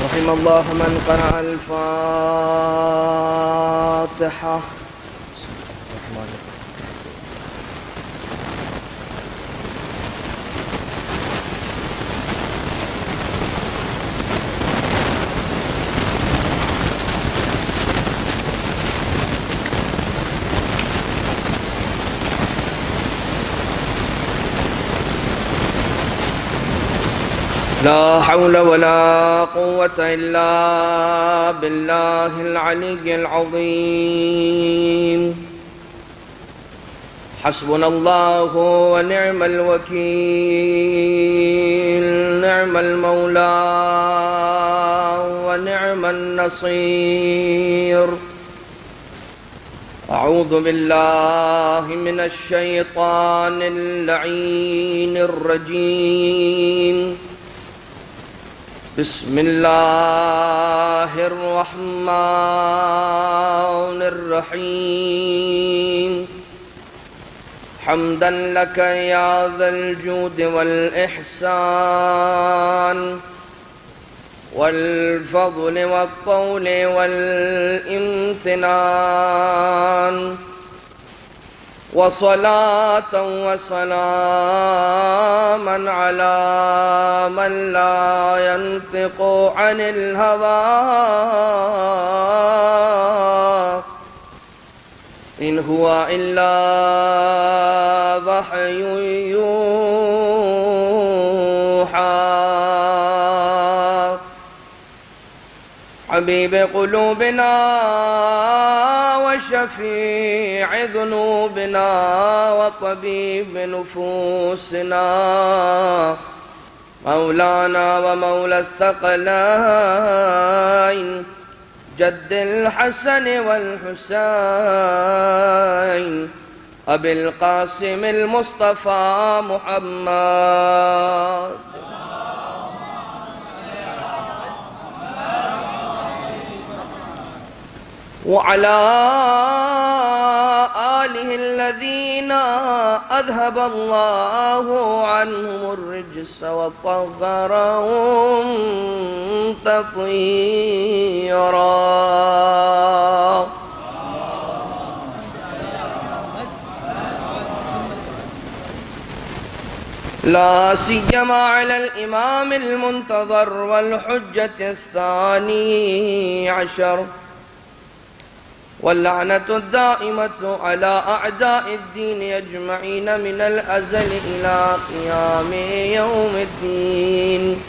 رحم الله من قرأ الفاتحة. لا حول ولا قوة إلا بالله العلي العظيم. حسبنا الله ونعم الوكيل، نعم المولى ونعم النصير. أعوذ بالله من الشيطان اللعين الرجيم. بسم الله الرحمن الرحيم. حمدا لك يا ذا الجود والإحسان والفضل والطول والامتنان، وصلاة وسلاما على من لا ينطق عن الهوى إن هو إلا وحي يوحى. حبيب قلوبنا وشفيع ذنوبنا وطبيب نفوسنا، مولانا ومولى الثقلين جد الحسن والحسين أبي القاسم المصطفى محمد. وعلى آله الذين أذهب الله عنهم الرجس وطهرهم تطهيرا. لا سيما على الإمام المنتظر والحجة الثاني عشر، واللعنة الدائمة على أعداء الدين أجمعين من الأزل إلى قيام يوم الدين.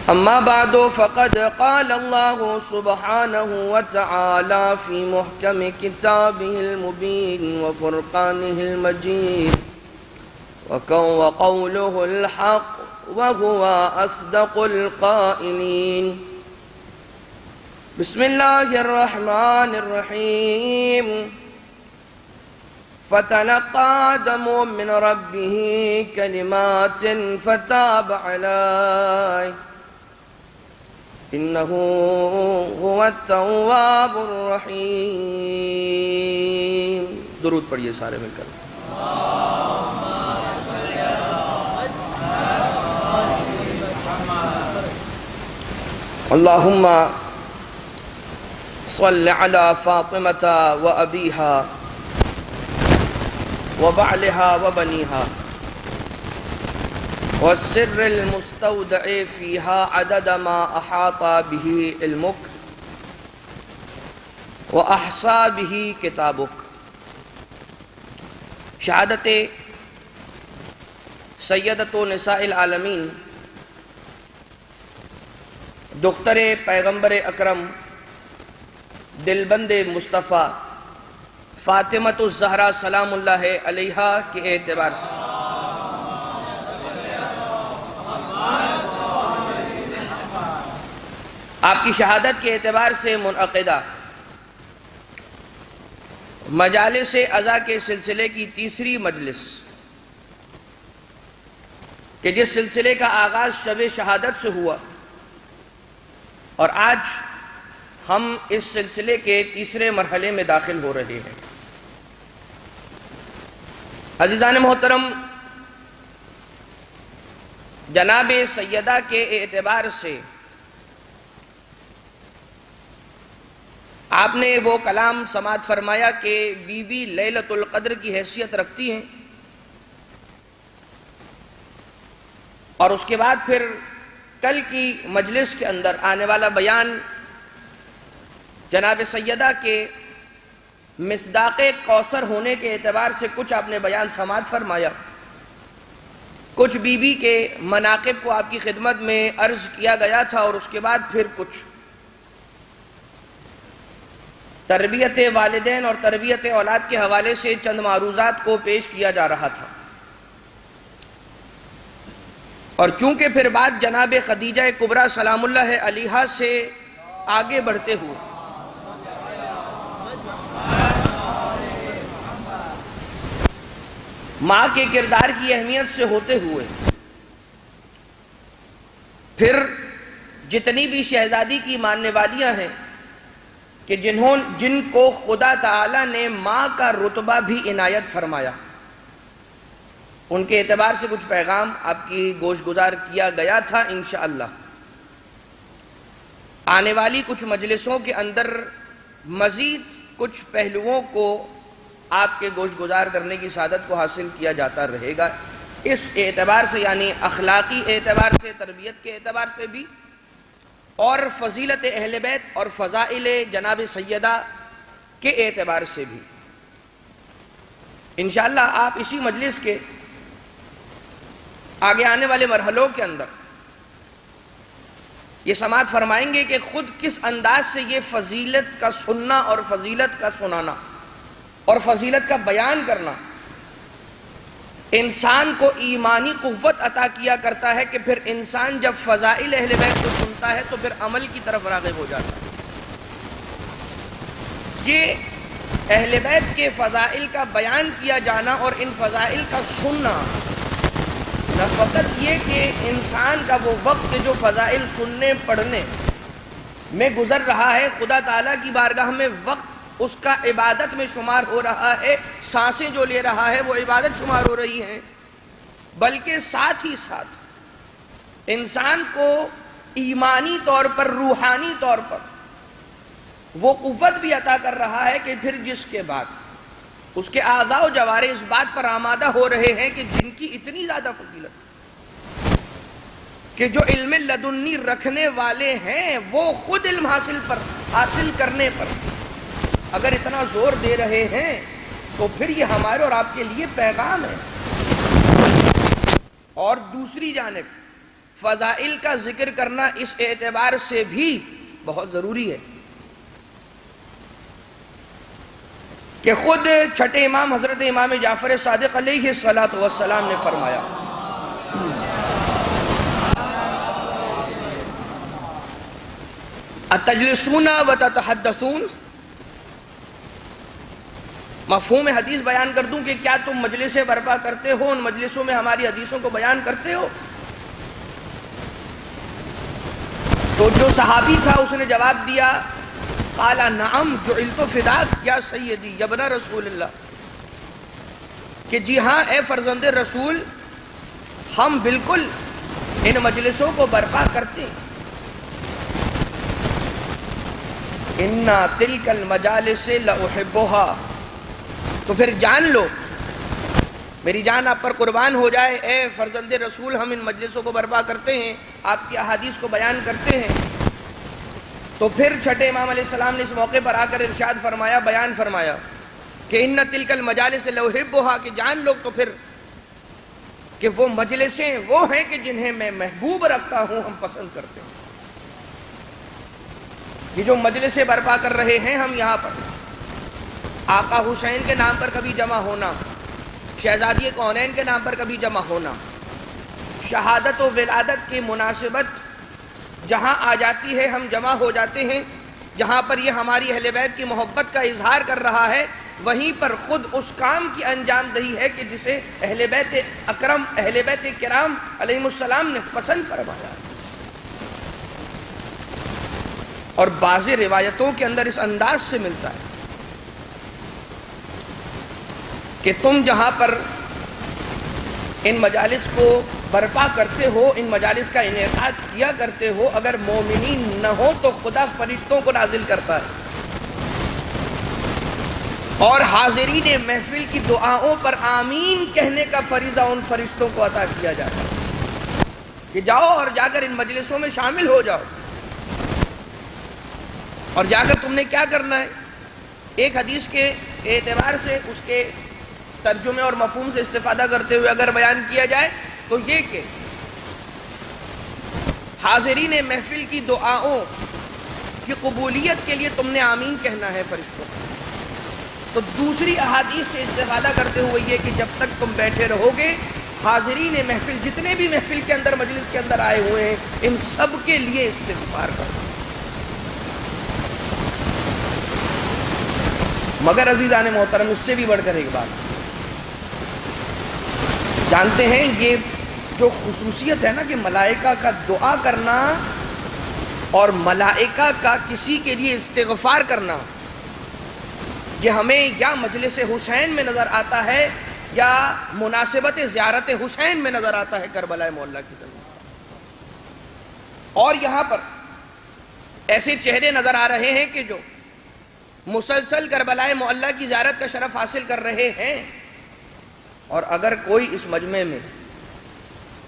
أما بعد، فقد قال الله سبحانه وتعالى في محكم كتابه المبين وفرقانه المجيد: وقوله الحق وهو أصدق القائلين. بسم الله الرحمن الرحيم. فتلقى آدم من ربه كلمات فتاب عليه إنه هو التواب الرحيم. درود پڑھیے سارے مل کر. اللہم صل على فاطمة وأبيها وبعلها وبنيها والسر المستودع فيها عدد ما أحاط به علمك وأحصى به كتابك. شہادت سیدۃ نساء العالمین دختر پیغمبر اکرم دلبند مصطفیٰ فاطمۃ الزہرا سلام اللہ علیہا کے اعتبار سے آپ کی شہادت کے اعتبار سے منعقدہ مجالس عزا کے سلسلے کی تیسری مجلس، کہ جس سلسلے کا آغاز شب شہادت سے ہوا اور آج ہم اس سلسلے کے تیسرے مرحلے میں داخل ہو رہے ہیں. عزیزان محترم، جناب سیدہ کے اعتبار سے آپ نے وہ کلام سماعت فرمایا کہ بی بی لیلۃ القدر کی حیثیت رکھتی ہیں، اور اس کے بعد پھر کل کی مجلس کے اندر آنے والا بیان جناب سیدہ کے مصداق کوثر ہونے کے اعتبار سے کچھ آپ نے بیان سماعت فرمایا، کچھ بی بی کے مناقب کو آپ کی خدمت میں عرض کیا گیا تھا، اور اس کے بعد پھر کچھ تربیت والدین اور تربیت اولاد کے حوالے سے چند معروضات کو پیش کیا جا رہا تھا۔ اور چونکہ پھر بات جناب خدیجہ کبریٰ سلام اللہ علیہا سے آگے بڑھتے ہوئے ماں کے کردار کی اہمیت سے ہوتے ہوئے پھر جتنی بھی شہزادی کی ماننے والیاں ہیں کہ جن کو خدا تعالی نے ماں کا رتبہ بھی عنایت فرمایا، ان کے اعتبار سے کچھ پیغام آپ کی گوش گزار کیا گیا تھا۔ انشاءاللہ آنے والی کچھ مجلسوں کے اندر مزید کچھ پہلوؤں کو آپ کے گوش گزار کرنے کی سعادت کو حاصل کیا جاتا رہے گا، اس اعتبار سے یعنی اخلاقی اعتبار سے، تربیت کے اعتبار سے بھی، اور فضیلت اہل بیت اور فضائل جناب سیدہ کے اعتبار سے بھی۔ انشاءاللہ آپ اسی مجلس کے آگے آنے والے مرحلوں کے اندر یہ سماعت فرمائیں گے کہ خود کس انداز سے یہ فضیلت کا سننا اور فضیلت کا سنانا اور فضیلت کا بیان کرنا انسان کو ایمانی قوت عطا کیا کرتا ہے کہ پھر انسان جب فضائل اہل بیت کو سنتا ہے تو پھر عمل کی طرف راغب ہو جاتا ہے۔ یہ اہل بیت کے فضائل کا بیان کیا جانا اور ان فضائل کا سننا، نہ فقط یہ کہ انسان کا وہ وقت جو فضائل سننے پڑھنے میں گزر رہا ہے خدا تعالیٰ کی بارگاہ میں وقت اس کا عبادت میں شمار ہو رہا ہے، سانسیں جو لے رہا ہے وہ عبادت شمار ہو رہی ہیں، بلکہ ساتھ ہی ساتھ انسان کو ایمانی طور پر، روحانی طور پر وہ قوت بھی عطا کر رہا ہے کہ پھر جس کے بعد اس کے اعضاء و جوارح اس بات پر آمادہ ہو رہے ہیں کہ جن کی اتنی زیادہ فضیلت کہ جو علم لدنی رکھنے والے ہیں وہ خود علم حاصل کرنے پر اگر اتنا زور دے رہے ہیں تو پھر یہ ہمارے اور آپ کے لیے پیغام ہے۔ اور دوسری جانب فضائل کا ذکر کرنا اس اعتبار سے بھی بہت ضروری ہے کہ خود چھٹے امام حضرت امام جعفر صادق علیہ السلام نے فرمایا اتجلسون وتتحدثون، مفہوم حدیث بیان کر دوں کہ کیا تم مجلسیں برپا کرتے ہو، ان مجلسوں میں ہماری حدیثوں کو بیان کرتے ہو؟ تو جو صحابی تھا اس نے جواب دیا قال نعم جعلت فداک یا سیدی یا ابن رسول اللہ، کہ جی ہاں اے فرزند رسول، ہم بالکل ان مجلسوں کو برپا کرتے ہیں۔ اِنَّا تِلْكَ الْمَجَالِسِ لَأُحِبُّهَا، تو پھر جان لو، میری جان آپ پر قربان ہو جائے اے فرزند رسول، ہم ان مجلسوں کو برپا کرتے ہیں، آپ کی احادیث کو بیان کرتے ہیں۔ تو پھر چھٹے امام علیہ السلام نے اس موقع پر آ کر ارشاد فرمایا، بیان فرمایا کہ اِنَّ تِلْكَ الْمَجَالِسِ لَأُحِبُّهَا، کہ جان لو تو پھر کہ وہ مجلسیں وہ ہیں کہ جنہیں میں محبوب رکھتا ہوں، ہم پسند کرتے ہیں۔ یہ جو مجلسیں برپا کر رہے ہیں ہم یہاں پر، آقا حسین کے نام پر کبھی جمع ہونا، شہزادی کونین کے نام پر کبھی جمع ہونا، شہادت و ولادت کی مناسبت جہاں آ جاتی ہے ہم جمع ہو جاتے ہیں، جہاں پر یہ ہماری اہل بیت کی محبت کا اظہار کر رہا ہے، وہیں پر خود اس کام کی انجام دہی ہے کہ جسے اہل بیت اکرم، اہل بیت کرام علیہم السلام نے پسند فرمایا۔ اور بعض روایتوں کے اندر اس انداز سے ملتا ہے کہ تم جہاں پر ان مجالس کو برپا کرتے ہو، ان مجالس کا انعقاد کیا کرتے ہو، اگر مومنین نہ ہو تو خدا فرشتوں کو نازل کرتا ہے، اور حاضرین محفل کی دعاؤں پر آمین کہنے کا فریضہ ان فرشتوں کو عطا کیا جاتا ہے کہ جاؤ اور جا کر ان مجلسوں میں شامل ہو جاؤ، اور جا کر تم نے کیا کرنا ہے۔ ایک حدیث کے اعتبار سے اس کے ترجمے اور مفہوم سے استفادہ کرتے ہوئے اگر بیان کیا جائے تو یہ کہ حاضرین محفل کی دعاؤں کی قبولیت کے لیے تم نے آمین کہنا ہے فرشتوں، تو دوسری احادیث سے استفادہ کرتے ہوئے یہ کہ جب تک تم بیٹھے رہو گے حاضرین محفل جتنے بھی محفل کے اندر مجلس کے اندر آئے ہوئے ہیں ان سب کے لیے استغفار کرو۔ مگر عزیزان محترم اس سے بھی بڑھ کر ایک بات جانتے ہیں، یہ جو خصوصیت ہے نا کہ ملائکہ کا دعا کرنا اور ملائکہ کا کسی کے لیے استغفار کرنا، یہ ہمیں یا مجلس حسین میں نظر آتا ہے یا مناسبت زیارت حسین میں نظر آتا ہے کربلا معلیٰ کی زمین، اور یہاں پر ایسے چہرے نظر آ رہے ہیں کہ جو مسلسل کربلا معلیٰ کی زیارت کا شرف حاصل کر رہے ہیں، اور اگر کوئی اس مجمع میں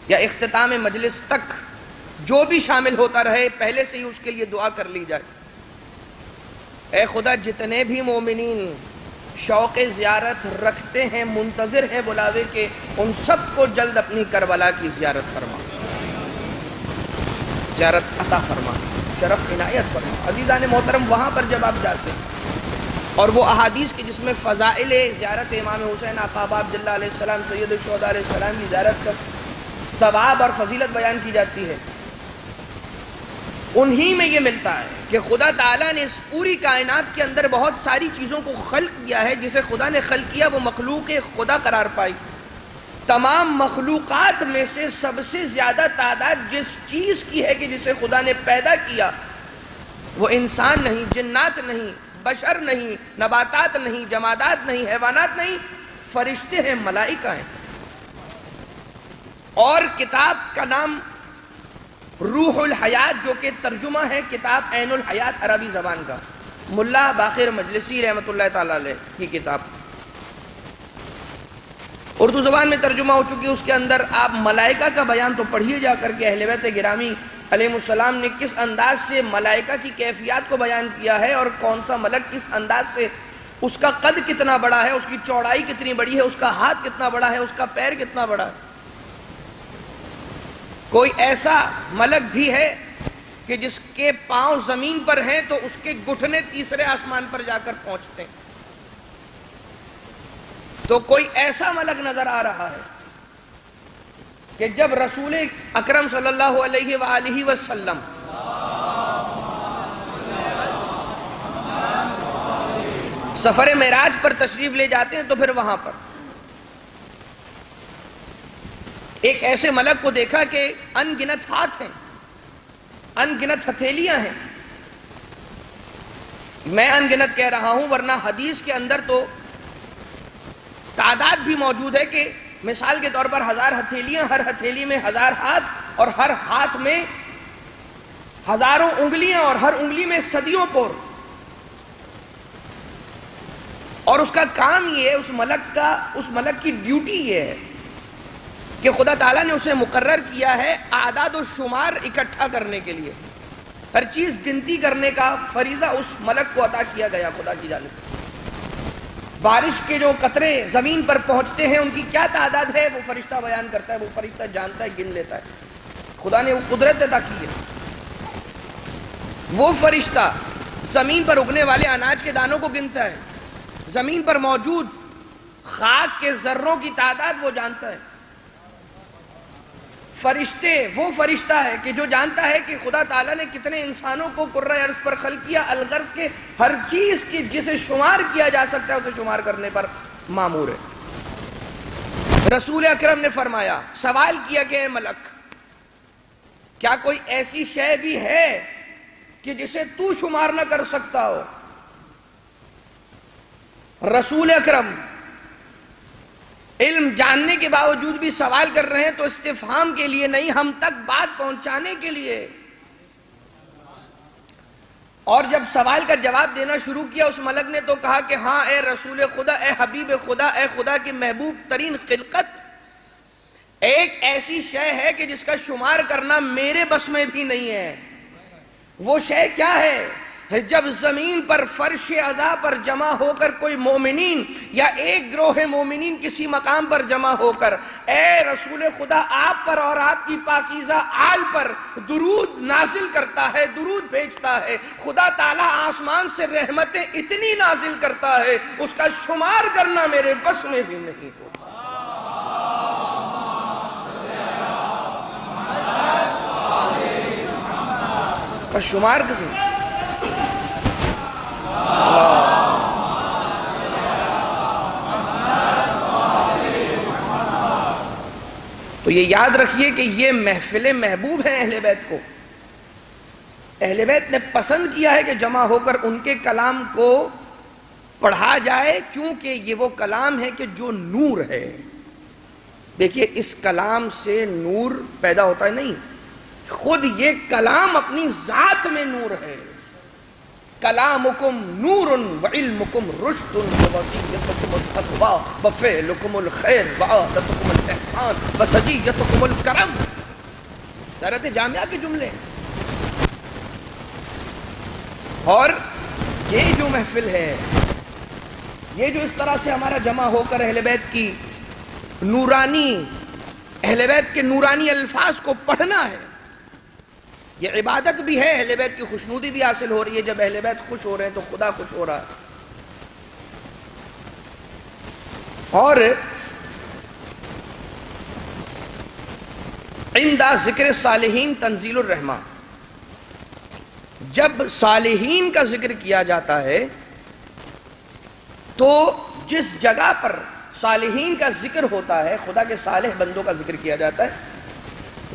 یا اختتام مجلس تک جو بھی شامل ہوتا رہے پہلے سے ہی اس کے لیے دعا کر لی جائے، اے خدا جتنے بھی مومنین شوق زیارت رکھتے ہیں، منتظر ہیں بلاوے کے، ان سب کو جلد اپنی کربلا کی زیارت فرما، زیارت عطا فرما، شرف عنایت فرما۔ عزیزان محترم وہاں پر جب آپ جاتے ہیں اور وہ احادیث کی جس میں فضائل زیارت امام حسین آقا عبداللہ علیہ السلام سید الشہداء علیہ السلام کی زیارت کا ثواب اور فضیلت بیان کی جاتی ہے، انہی میں یہ ملتا ہے کہ خدا تعالیٰ نے اس پوری کائنات کے اندر بہت ساری چیزوں کو خلق کیا ہے، جسے خدا نے خلق کیا وہ مخلوق خدا قرار پائی۔ تمام مخلوقات میں سے سب سے زیادہ تعداد جس چیز کی ہے کہ جسے خدا نے پیدا کیا وہ انسان نہیں، جنات نہیں، بشر نہیں، نباتات نہیں، جمادات نہیں، حیوانات نہیں، فرشتے ہیں، ملائکہ ہیں۔ اور کتاب کا نام روح الحیات جو کہ ترجمہ ہے کتاب عین الحیات عربی زبان کا، ملا باقر مجلسی رحمۃ اللہ تعالی علیہ کی کتاب اردو زبان میں ترجمہ ہو چکی، اس کے اندر آپ ملائکہ کا بیان تو پڑھیے جا کر کے اہل بیت گرامی علیہ السلام نے کس انداز سے ملائکہ کی کیفیات کو بیان کیا ہے، اور کون سا ملک کس انداز سے، اس کا قد کتنا بڑا ہے، اس کی چوڑائی کتنی بڑی ہے، اس کا ہاتھ کتنا بڑا ہے، اس کا پیر کتنا بڑا ہے۔ کوئی ایسا ملک بھی ہے کہ جس کے پاؤں زمین پر ہیں تو اس کے گھٹنے تیسرے آسمان پر جا کر پہنچتے ہیں، تو کوئی ایسا ملک نظر آ رہا ہے کہ جب رسول اکرم صلی اللہ علیہ وآلہ وسلم سفر معراج پر تشریف لے جاتے ہیں تو پھر وہاں پر ایک ایسے ملک کو دیکھا کہ ان گنت ہاتھ ہیں، ان گنت ہتھیلیاں ہیں۔ میں ان گنت کہہ رہا ہوں ورنہ حدیث کے اندر تو تعداد بھی موجود ہے کہ مثال کے طور پر 1000 ہتھیلیاں، ہر ہتھیلی میں 1000 ہاتھ، اور ہر ہاتھ میں ہزاروں انگلیاں، اور ہر انگلی میں صدیوں پور۔ اور اس کا کام یہ ہے، اس ملک کی ڈیوٹی یہ ہے کہ خدا تعالیٰ نے اسے مقرر کیا ہے اعداد و شمار اکٹھا کرنے کے لیے، ہر چیز گنتی کرنے کا فریضہ اس ملک کو عطا کیا گیا خدا کی جانب سے۔ بارش کے جو قطرے زمین پر پہنچتے ہیں ان کی کیا تعداد ہے وہ فرشتہ بیان کرتا ہے، وہ فرشتہ جانتا ہے، گن لیتا ہے، خدا نے وہ قدرت عطا کی ہے۔ وہ فرشتہ زمین پر اگنے والے اناج کے دانوں کو گنتا ہے، زمین پر موجود خاک کے ذروں کی تعداد وہ جانتا ہے۔ وہ فرشتہ ہے کہ جو جانتا ہے کہ خدا تعالیٰ نے کتنے انسانوں کو کرۂ ارض پر خلق کیا، الغرض کے ہر چیز کی جسے شمار کیا جا سکتا ہے اسے شمار کرنے پر مامور ہے۔ رسول اکرم نے فرمایا، سوال کیا کہ اے ملک کیا کوئی ایسی شے بھی ہے کہ جسے تو شمار نہ کر سکتا ہو؟ رسول اکرم علم جاننے کے باوجود بھی سوال کر رہے ہیں تو استفہام کے لیے نہیں، ہم تک بات پہنچانے کے لیے۔ اور جب سوال کا جواب دینا شروع کیا اس ملک نے تو کہا کہ ہاں اے رسول خدا، اے حبیب خدا، اے خدا کی محبوب ترین خلقت، ایک ایسی شے ہے کہ جس کا شمار کرنا میرے بس میں بھی نہیں ہے۔ وہ شے کیا ہے؟ جب زمین پر فرش عزا پر جمع ہو کر کوئی مومنین یا ایک گروہ مومنین کسی مقام پر جمع ہو کر اے رسول خدا آپ پر اور آپ کی پاکیزہ آل پر درود نازل کرتا ہے، درود بھیجتا ہے، خدا تعالیٰ آسمان سے رحمتیں اتنی نازل کرتا ہے اس کا شمار کرنا میرے بس میں بھی نہیں ہوتا۔ اس کا شمار کرنا تو یہ یاد رکھیے کہ یہ محفل محبوب ہیں اہل بیت کو۔ اہل بیت نے پسند کیا ہے کہ جمع ہو کر ان کے کلام کو پڑھا جائے، کیونکہ یہ وہ کلام ہے کہ جو نور ہے۔ دیکھیے اس کلام سے نور پیدا ہوتا ہے نہیں، خود یہ کلام اپنی ذات میں نور ہے۔ کلامکم نور وعلمکم رشد ووصیتکم التقوی وفعلکم الخیر وعادتکم الاحسان وسجیتکم الکرم۔ سورۃ جامعہ کے جملے۔ اور یہ جو محفل ہے، یہ جو اس طرح سے ہمارا جمع ہو کر اہل بیت کی نورانی، اہل بیت کے نورانی الفاظ کو پڑھنا ہے، یہ عبادت بھی ہے، اہل بیت کی خوشنودی بھی حاصل ہو رہی ہے۔ جب اہل بیت خوش ہو رہے ہیں تو خدا خوش ہو رہا ہے۔ اور عند ذکر صالحین تنزیل الرحمہ، جب صالحین کا ذکر کیا جاتا ہے تو جس جگہ پر صالحین کا ذکر ہوتا ہے، خدا کے صالح بندوں کا ذکر کیا جاتا ہے،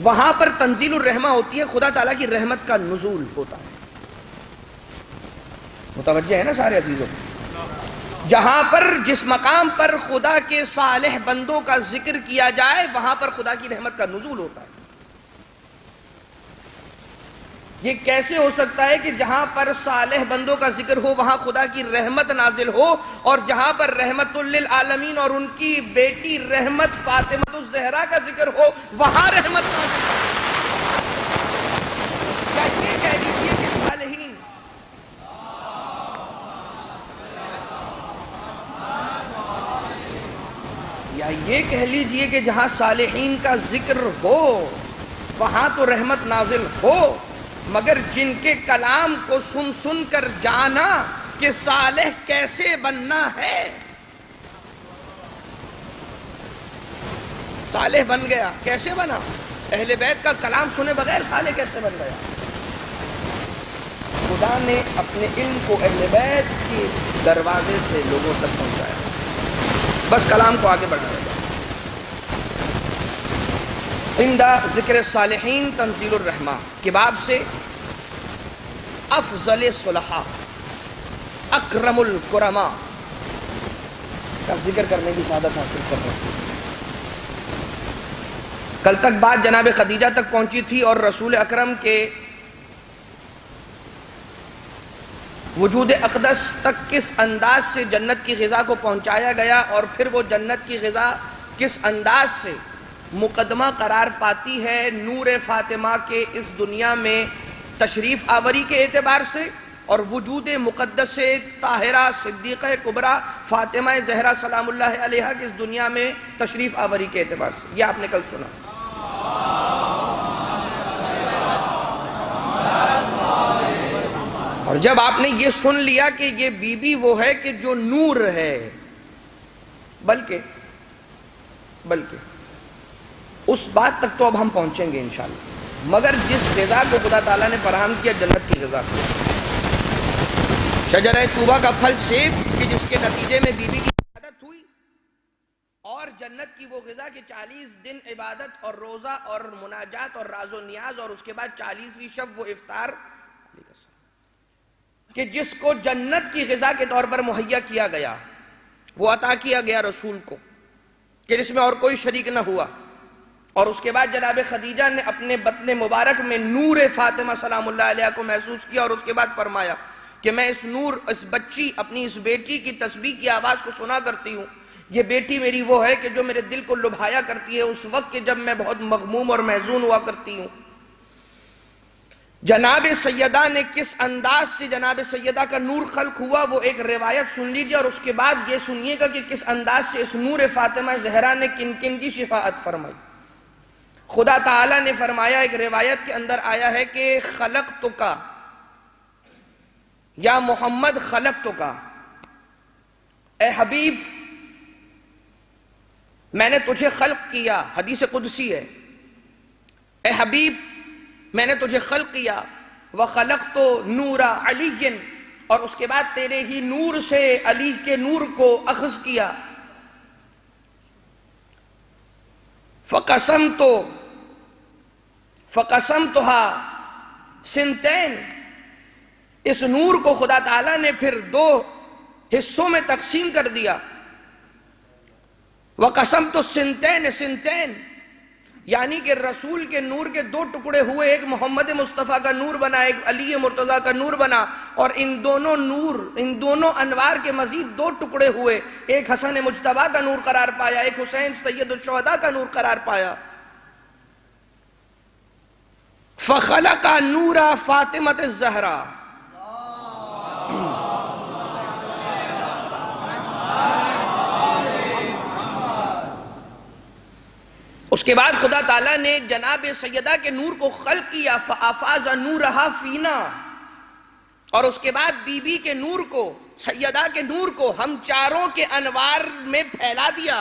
وہاں پر تنزیل الرحمہ ہوتی ہے، خدا تعالیٰ کی رحمت کا نزول ہوتا ہے۔ متوجہ ہے نا سارے عزیزوں؟ جہاں پر جس مقام پر خدا کے صالح بندوں کا ذکر کیا جائے وہاں پر خدا کی رحمت کا نزول ہوتا ہے۔ یہ کیسے ہو سکتا ہے کہ جہاں پر صالح بندوں کا ذکر ہو وہاں خدا کی رحمت نازل ہو، اور جہاں پر رحمت للعالمین اور ان کی بیٹی رحمت فاطمہ الزہرا کا ذکر ہو وہاں رحمت نازل ہو؟ کیا یہ کہہ لیجیے کہ صالحین یا یہ کہہ لیجیے کہ جہاں صالحین کا ذکر ہو وہاں تو رحمت نازل ہو، مگر جن کے کلام کو سن سن کر جانا کہ صالح کیسے بننا ہے، صالح بن گیا، کیسے بنا؟ اہل بیت کا کلام سنے بغیر صالح کیسے بن گیا؟ خدا نے اپنے علم کو اہل بیت کے دروازے سے لوگوں تک پہنچایا، بس کلام کو آگے بڑھایا جائے۔ عند ذکر صالحین تنزیل الرحمہ کے باب سے افضل صلحاء اکرم الکرماء کا ذکر کرنے کی سعادت حاصل کر رہے ہیں۔ کل تک بات جناب خدیجہ تک پہنچی تھی اور رسول اکرم کے وجود اقدس تک کس انداز سے جنت کی غذا کو پہنچایا گیا، اور پھر وہ جنت کی غذا کس انداز سے مقدمہ قرار پاتی ہے نور فاطمہ کے اس دنیا میں تشریف آوری کے اعتبار سے، اور وجود مقدس طاہرہ صدیقہ کبریٰ فاطمہ زہرا سلام اللہ علیہا کی اس دنیا میں تشریف آوری کے اعتبار سے۔ یہ آپ نے کل سنا۔ اور جب آپ نے یہ سن لیا کہ یہ بی بی وہ ہے کہ جو نور ہے، بلکہ اس بات تک تو اب ہم پہنچیں گے انشاءاللہ، مگر جس غذا کو خدا تعالیٰ نے فراہم کیا جنت کی غذا کو، شجرہ طوبہ کا پھل سیب کہ جس کے نتیجے میں بی بی کی عبادت ہوئی، اور جنت کی وہ غذا کہ 40 دن عبادت اور روزہ اور مناجات اور راز و نیاز، اور اس کے بعد 40ویں شب وہ افطار، کہ جس کو جنت کی غذا کے طور پر مہیا کیا گیا، وہ عطا کیا گیا رسول کو، کہ جس میں اور کوئی شریک نہ ہوا. اور اس کے بعد جناب خدیجہ نے اپنے بطن مبارک میں نور فاطمہ سلام اللہ علیہ کو محسوس کیا، اور اس کے بعد فرمایا کہ میں اس نور، اس بچی، اپنی اس بیٹی کی تسبیح کی آواز کو سنا کرتی ہوں. یہ بیٹی میری وہ ہے کہ جو میرے دل کو لبھایا کرتی ہے اس وقت کہ جب میں بہت مغموم اور محزون ہوا کرتی ہوں. جناب سیدہ نے کس انداز سے جناب سیدہ کا نور خلق ہوا وہ ایک روایت سن لیجئے، اور اس کے بعد یہ سنیے گا کہ کس انداز سے اس نور فاطمہ زہرا نے کن کن کی شفاعت فرمائی. خدا تعالیٰ نے فرمایا، ایک روایت کے اندر آیا ہے کہ خلقتک یا محمد خلقتک، اے حبیب میں نے تجھے خلق کیا. حدیث قدسی ہے، اے حبیب میں نے تجھے خلق کیا. وَخَلَقْتُ نُورَ عَلِيٍّ، اور اس کے بعد تیرے ہی نور سے علی کے نور کو اخذ کیا. فَقَسَمْتُهَا سِنْتَيْن، اس نور کو خدا تعالیٰ نے پھر دو حصوں میں تقسیم کر دیا. وَقَسَمْتُ السِّنْتَيْنِ سِنْتَيْن، یعنی کہ رسول کے نور کے دو ٹکڑے ہوئے، ایک محمد مصطفیٰ کا نور بنا، ایک علی مرتضیٰ کا نور بنا، اور ان دونوں نور، ان دونوں انوار کے مزید دو ٹکڑے ہوئے، ایک حسن مجتبیٰ کا نور قرار پایا، ایک حسین سید الشہداء کا نور قرار پایا. فَخَلَقَ نُورَ فاطمة الزہرا، اس کے بعد خدا تعالیٰ نے جناب سیدہ کے نور کو خلق کیا. فَأَفَاظَ نُورَهَا فِينَا، اور اس کے بعد بی بی کے نور کو، سیدہ کے نور کو ہم چاروں کے انوار میں پھیلا دیا.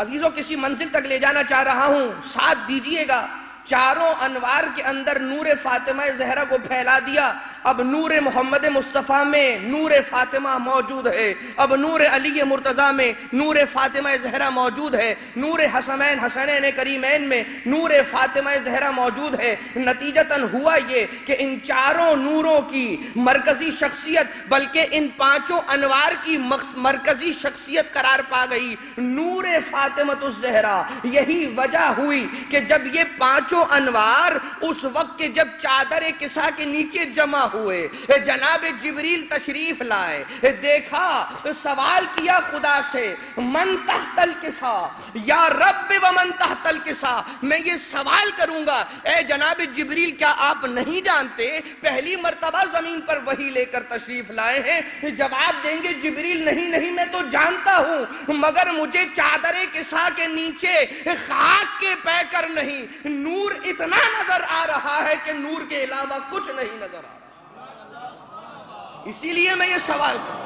عزیزوں کسی منزل تک لے جانا چاہ رہا ہوں، ساتھ دیجئے گا. چاروں انوار کے اندر نور فاطمہ زہرا کو پھیلا دیا. اب نور محمد مصطفیٰ میں نور فاطمہ موجود ہے، اب نور علی مرتضیٰ میں نور فاطمہ زہرا موجود ہے، نور حسنین کریمین میں نور فاطمہ زہرا موجود ہے. نتیجتاً ہوا یہ کہ ان چاروں نوروں کی مرکزی شخصیت، بلکہ ان پانچوں انوار کی مرکزی شخصیت قرار پا گئی نور فاطمۃ الزہرا. یہی وجہ ہوئی کہ جب یہ پانچوں انوار اس وقت کے جب چادر کسا کے نیچے جمع ہوئے، جناب جبریل تشریف لائے، دیکھا، سوال کیا خدا سے، من تحت الکسا یا رب ومن تحت الکسا. میں یہ سوال کروں گا، اے جناب جبریل کیا آپ نہیں جانتے پہلی مرتبہ زمین پر وحی لے کر تشریف لائے ہیں؟ جواب دیں گے جبریل نہیں میں تو جانتا ہوں، مگر مجھے چادر کسا کے نیچے خاک کے پیکر نہیں، نور اتنا نظر آ رہا ہے کہ نور کے علاوہ کچھ نہیں نظر آ رہا. اسی لیے میں یہ سوال کروں،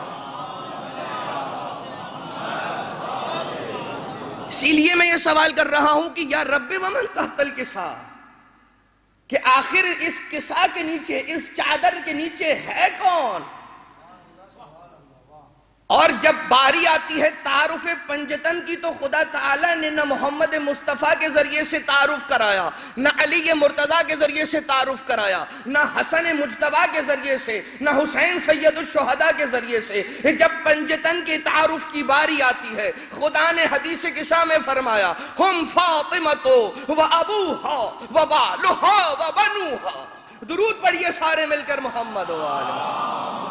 اسی لیے میں یہ سوال کر رہا ہوں کہ یا رب ومن تحت الکسا، کہ آخر اس کسا کے نیچے، اس چادر کے نیچے ہے کون؟ اور جب باری آتی ہے تعارف پنجتن کی تو خدا تعالیٰ نے نہ محمد مصطفیٰ کے ذریعے سے تعارف کرایا، نہ علی مرتضیٰ کے ذریعے سے تعارف کرایا، نہ حسن مجتبیٰ کے ذریعے سے، نہ حسین سید الشہداء کے ذریعے سے. جب پنجتن کے تعارف کی باری آتی ہے خدا نے حدیث قصہ میں فرمایا ہم فاطمۃ و ابوہا و بالہا و بنوہا. درود پڑھیے سارے مل کر محمد و آل محمد.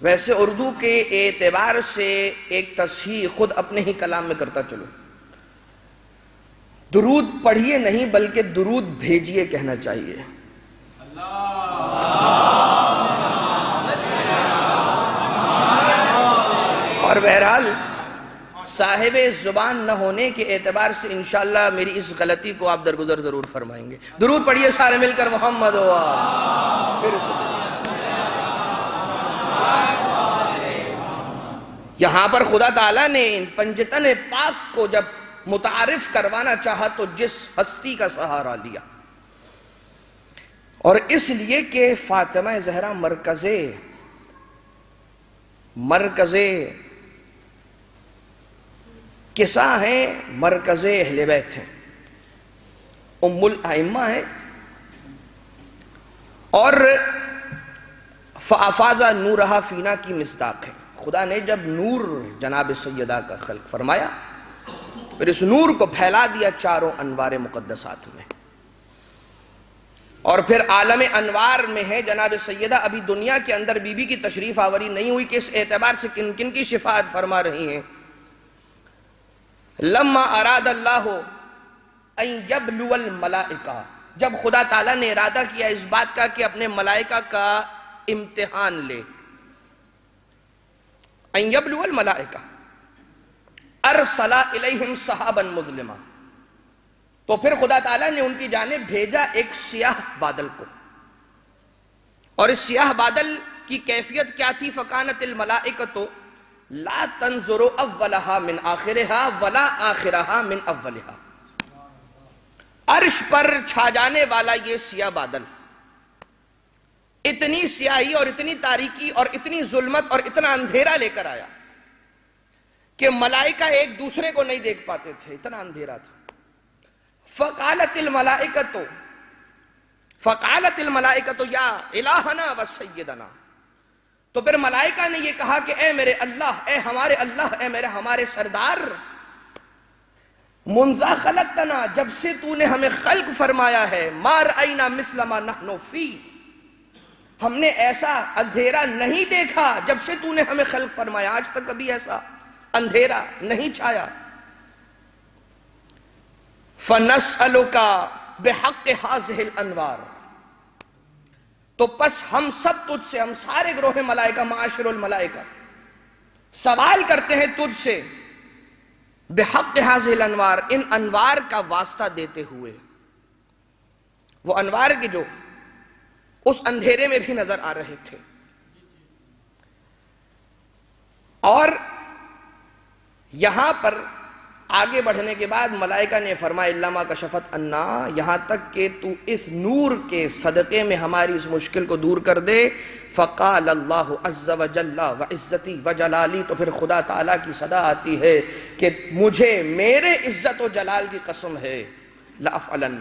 ویسے اردو کے اعتبار سے ایک تصحیح خود اپنے ہی کلام میں کرتا چلو، درود پڑھیے نہیں بلکہ درود بھیجیے کہنا چاہیے. اور بہرحال صاحب زبان نہ ہونے کے اعتبار سے انشاءاللہ میری اس غلطی کو آپ درگزر ضرور فرمائیں گے. درود پڑھیے سارے مل کر محمد و آل. پھر سے یہاں پر خدا تعالیٰ نے پنجتن پاک کو جب متعارف کروانا چاہا تو جس ہستی کا سہارا لیا، اور اس لیے کہ فاطمہ زہرا مرکز کسا ہیں، مرکز اہل بیت ہیں، ام الائمہ ہیں، اور فَأَفَاضَ نُورَهَا فِينَا کی مصداق ہے. خدا نے جب نور جناب سیدہ کا خلق فرمایا پھر اس نور کو پھیلا دیا چاروں انوار مقدسات میں، اور پھر عالم انوار میں ہے جناب سیدہ. ابھی دنیا کے اندر بی بی کی تشریف آوری نہیں ہوئی کہ اس اعتبار سے کن کن کی شفاعت فرما رہی ہیں. لما اراد اللہ ان یبلو الملائکہ، جب خدا تعالیٰ نے ارادہ کیا اس بات کا کہ اپنے ملائکہ کا امتحان لے. ان یبلو الملائکہ ارسل الیہم سحابا مظلما، تو پھر خدا تعالیٰ نے ان کی جانب بھیجا ایک سیاہ بادل کو، اور اس سیاہ بادل کی کیفیت کیا تھی؟ فکانت الملائکۃ لا تنظر اولها من آخرها ولا آخرها من اولها. عرش پر چھا جانے والا یہ سیاہ بادل اتنی سیاہی اور اتنی تاریکی اور اتنی ظلمت اور اتنا اندھیرا لے کر آیا کہ ملائکہ ایک دوسرے کو نہیں دیکھ پاتے تھے، اتنا اندھیرا تھا. فقالت الملائکۃ یا الہنا و سیدنا، تو پھر ملائکہ نے یہ کہا کہ اے میرے اللہ، اے ہمارے اللہ، اے ہمارے سردار، منذ خلقتنا، جب سے تو نے ہمیں خلق فرمایا ہے، ما رأینا مثل ما نحن فی، ہم نے ایسا اندھیرا نہیں دیکھا جب سے تو نے ہمیں خلق فرمایا، آج تک کبھی ایسا اندھیرا نہیں چھایا. فَنَسْأَلُكَ بِحَقِّ هَذِهِ الْأَنْوَارِ، تو پس ہم سب تجھ سے، ہم سارے گروہ ملائکہ، معاشر الملائکہ، سوال کرتے ہیں تجھ سے بحق هذه الانوار، ان انوار کا واسطہ دیتے ہوئے، وہ انوار کی جو اس اندھیرے میں بھی نظر آ رہے تھے. اور یہاں پر آگے بڑھنے کے بعد ملائکہ نے فرمایا الا ما کشفت عنا، یہاں تک کہ تو اس نور کے صدقے میں ہماری اس مشکل کو دور کر دے. فقال اللہ عز وجل وعزتی وجلالی، تو پھر خدا تعالیٰ کی صدا آتی ہے کہ مجھے میرے عزت و جلال کی قسم ہے، لأفعلن،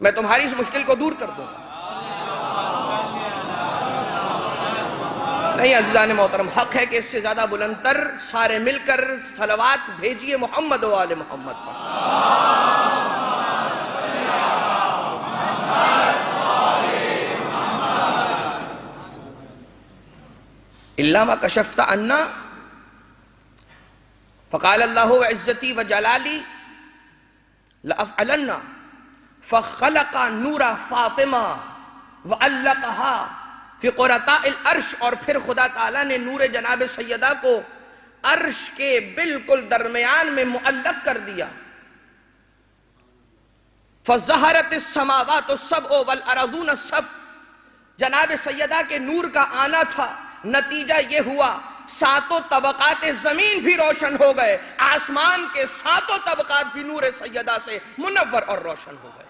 میں تمہاری اس مشکل کو دور کر دوں گا. نہیں عزیزان محترم، حق ہے کہ اس سے زیادہ بلند تر سارے مل کر صلوات بھیجئے محمد و آل محمد پر. الا ما کشفت عنا، فقال اللہ وعزتی وجلالی لأفعلن، فخلق نور فاطمہ وعلقها فی قرطاء العرش، اور پھر خدا تعالیٰ نے نور جناب سیدہ کو عرش کے بالکل درمیان میں معلق کر دیا. فظہرت السماوات السبع والارضون السبع، جناب سیدہ کے نور کا آنا تھا، نتیجہ یہ ہوا ساتوں طبقات زمین بھی روشن ہو گئے، آسمان کے ساتوں طبقات بھی نور سیدہ سے منور اور روشن ہو گئے.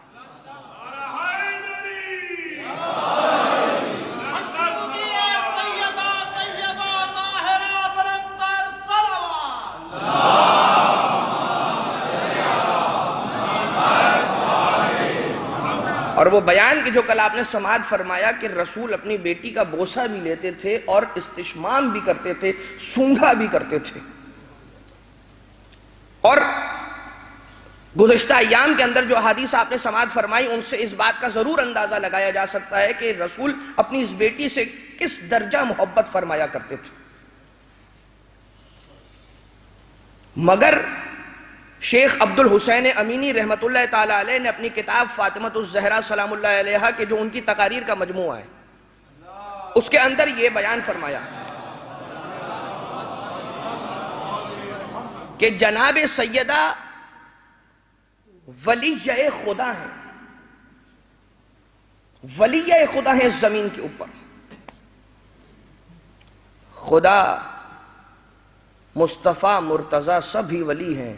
اور وہ بیان کی جو کل آپ نے سماعت فرمایا کہ رسول اپنی بیٹی کا بوسہ بھی لیتے تھے اور استشمام بھی کرتے تھے، سونگھا بھی کرتے تھے. اور گزشتہ ایام کے اندر جو حدیث آپ نے سماعت فرمائی ان سے اس بات کا ضرور اندازہ لگایا جا سکتا ہے کہ رسول اپنی اس بیٹی سے کس درجہ محبت فرمایا کرتے تھے. مگر شیخ عبد الحسین امینی رحمت اللہ تعالیٰ علیہ نے اپنی کتاب فاطمۃ الزہرا سلام اللہ علیہا کے جو ان کی تقاریر کا مجموعہ ہے اس کے اندر یہ بیان فرمایا کہ جناب سیدہ ولیہ خدا ہیں، ولیہ خدا ہیں اس زمین کے اوپر. خدا، مصطفیٰ، مرتضیٰ سبھی ولی ہیں،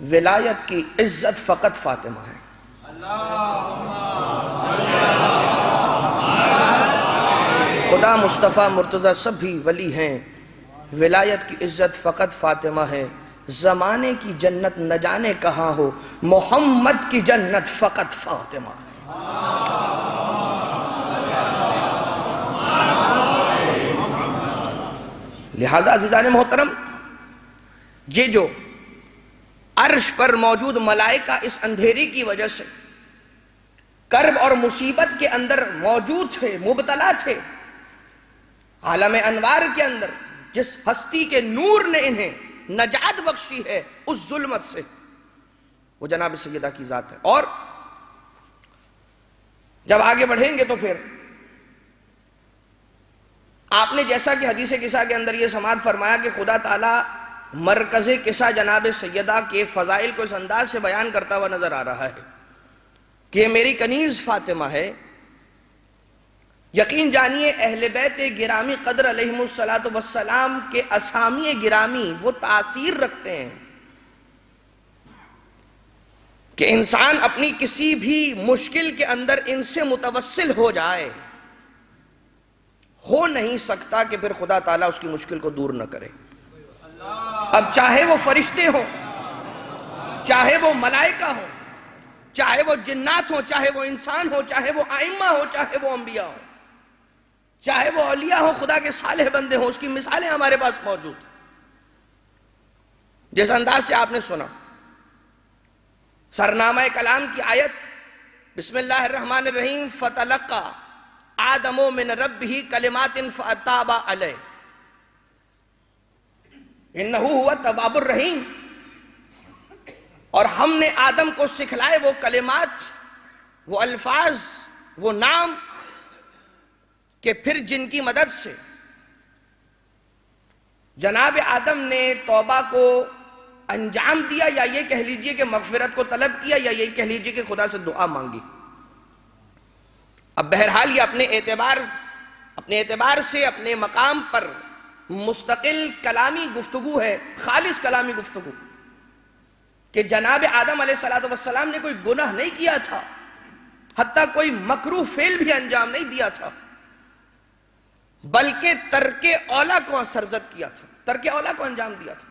ولایت کی عزت فقط فاطمہ ہے. خدا، مصطفیٰ، مرتضیٰ سبھی ولی ہیں، ولایت کی عزت فقط فاطمہ ہے. زمانے کی جنت نہ جانے کہاں ہو، محمد کی جنت فقط فاطمہ ہے. لہٰذا عزیزان محترم، یہ جو عرش پر موجود ملائکہ اس اندھیرے کی وجہ سے کرب اور مصیبت کے اندر موجود تھے، مبتلا تھے، عالم انوار کے اندر جس ہستی کے نور نے انہیں نجات بخشی ہے اس ظلمت سے، وہ جناب سیدہ کی ذات ہے۔ اور جب آگے بڑھیں گے تو پھر آپ نے جیسا کہ حدیث قصہ کے اندر یہ سماعت فرمایا کہ خدا تعالیٰ مرکز قصہ جناب سیدہ کے فضائل کو اس انداز سے بیان کرتا ہوا نظر آ رہا ہے کہ یہ میری کنیز فاطمہ ہے، یقین جانیے اہل بیت گرامی قدر علیہم السلام کے اسامی گرامی وہ تاثیر رکھتے ہیں کہ انسان اپنی کسی بھی مشکل کے اندر ان سے متوسل ہو جائے، ہو نہیں سکتا کہ پھر خدا تعالیٰ اس کی مشکل کو دور نہ کرے۔ اب چاہے وہ فرشتے ہوں، چاہے وہ ملائکہ ہوں، چاہے وہ جنات ہوں، چاہے وہ انسان ہوں، چاہے وہ ائمہ ہوں، چاہے وہ انبیاء ہوں، چاہے وہ اولیاء ہوں، خدا کے صالح بندے ہوں، اس کی مثالیں ہمارے پاس موجود ہیں۔ جس انداز سے آپ نے سنا سرنامہ کلام کی آیت، بسم اللہ الرحمن الرحیم، فتلقى آدم من ربہ کلمات فتاب علیہ انہ هو التواب الرحیم، اور ہم نے آدم کو سکھلائے وہ کلمات، وہ الفاظ، وہ نام کہ پھر جن کی مدد سے جناب آدم نے توبہ کو انجام دیا، یا یہ کہہ لیجئے کہ مغفرت کو طلب کیا، یا یہ کہہ لیجئے کہ خدا سے دعا مانگی۔ اب بہرحال یہ اپنے اعتبار سے اپنے مقام پر مستقل کلامی گفتگو ہے، خالص کلامی گفتگو، کہ جناب آدم علیہ السلام نے کوئی گناہ نہیں کیا تھا، حتیٰ کوئی مکروہ فعل بھی انجام نہیں دیا تھا، بلکہ ترک اولا کو سرزد کیا تھا، ترک اولا کو انجام دیا تھا۔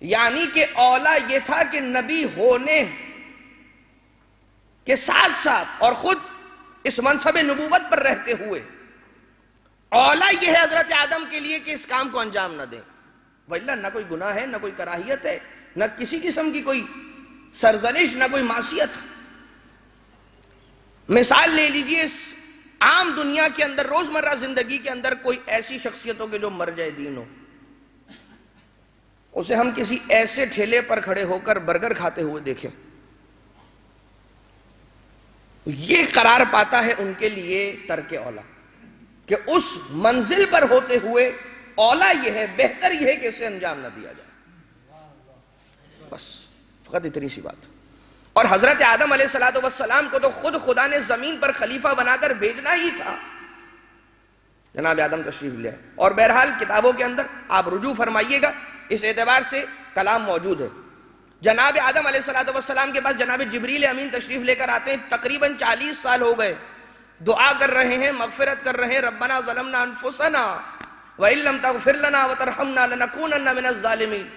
یعنی کہ اولا یہ تھا کہ نبی ہونے کے ساتھ ساتھ اور خود اس منصب نبوت پر رہتے ہوئے اولا یہ ہے حضرت آدم کے لیے کہ اس کام کو انجام نہ دیں، وَإِلَّا نہ کوئی گناہ ہے، نہ کوئی کراہیت ہے، نہ کسی قسم کی کوئی سرزنش، نہ کوئی معصیت۔ مثال لے لیجئے اس عام دنیا کے اندر، روزمرہ زندگی کے اندر کوئی ایسی شخصیتوں کے جو مرجع دین ہو، اسے ہم کسی ایسے ٹھیلے پر کھڑے ہو کر برگر کھاتے ہوئے دیکھیں، یہ قرار پاتا ہے ان کے لیے ترک اولا، کہ اس منزل پر ہوتے ہوئے اولا یہ ہے، بہتر یہ ہے کہ اسے انجام نہ دیا جائے، بس فقط اتنی سی بات۔ اور حضرت آدم علیہ السلام کو تو خود خدا نے زمین پر خلیفہ بنا کر بھیجنا ہی تھا، جناب آدم تشریف لے آئے۔ اور بہرحال کتابوں کے اندر آپ رجوع فرمائیے گا، اس اعتبار سے کلام موجود ہے۔ جناب آدم علیہ السلام کے پاس جناب جبریل امین تشریف لے کر آتے ہیں، تقریباً 40 سال ہو گئے، دعا کر رہے ہیں، مغفرت کر رہے ہیں، ربنا ظلمنا انفسنا وَإِن لَّمْ تَغْفِرْ لَنَا وَتَرْحَمْنَا لَنَكُونَنَّ مِنَ الظَّالِمِينَ،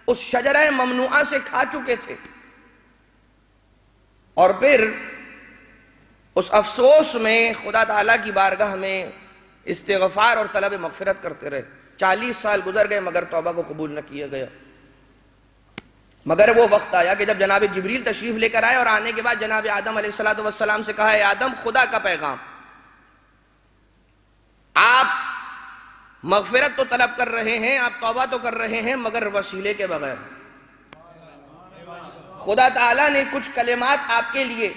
اس شجرہ ممنوعہ سے کھا چکے تھے، اور پھر اس افسوس میں خدا تعالیٰ کی بارگاہ میں استغفار اور طلب مغفرت کرتے رہے۔ 40 سال گزر گئے مگر توبہ کو قبول نہ کیا گیا۔ مگر وہ وقت آیا کہ جب جناب جبریل تشریف لے کر آئے، اور آنے کے بعد جناب آدم علیہ السلام سے کہا، اے آدم، خدا کا پیغام، آپ مغفرت تو طلب کر رہے ہیں، آپ توبہ تو کر رہے ہیں، مگر وسیلے کے بغیر۔ خدا تعالیٰ نے کچھ کلمات آپ کے لیے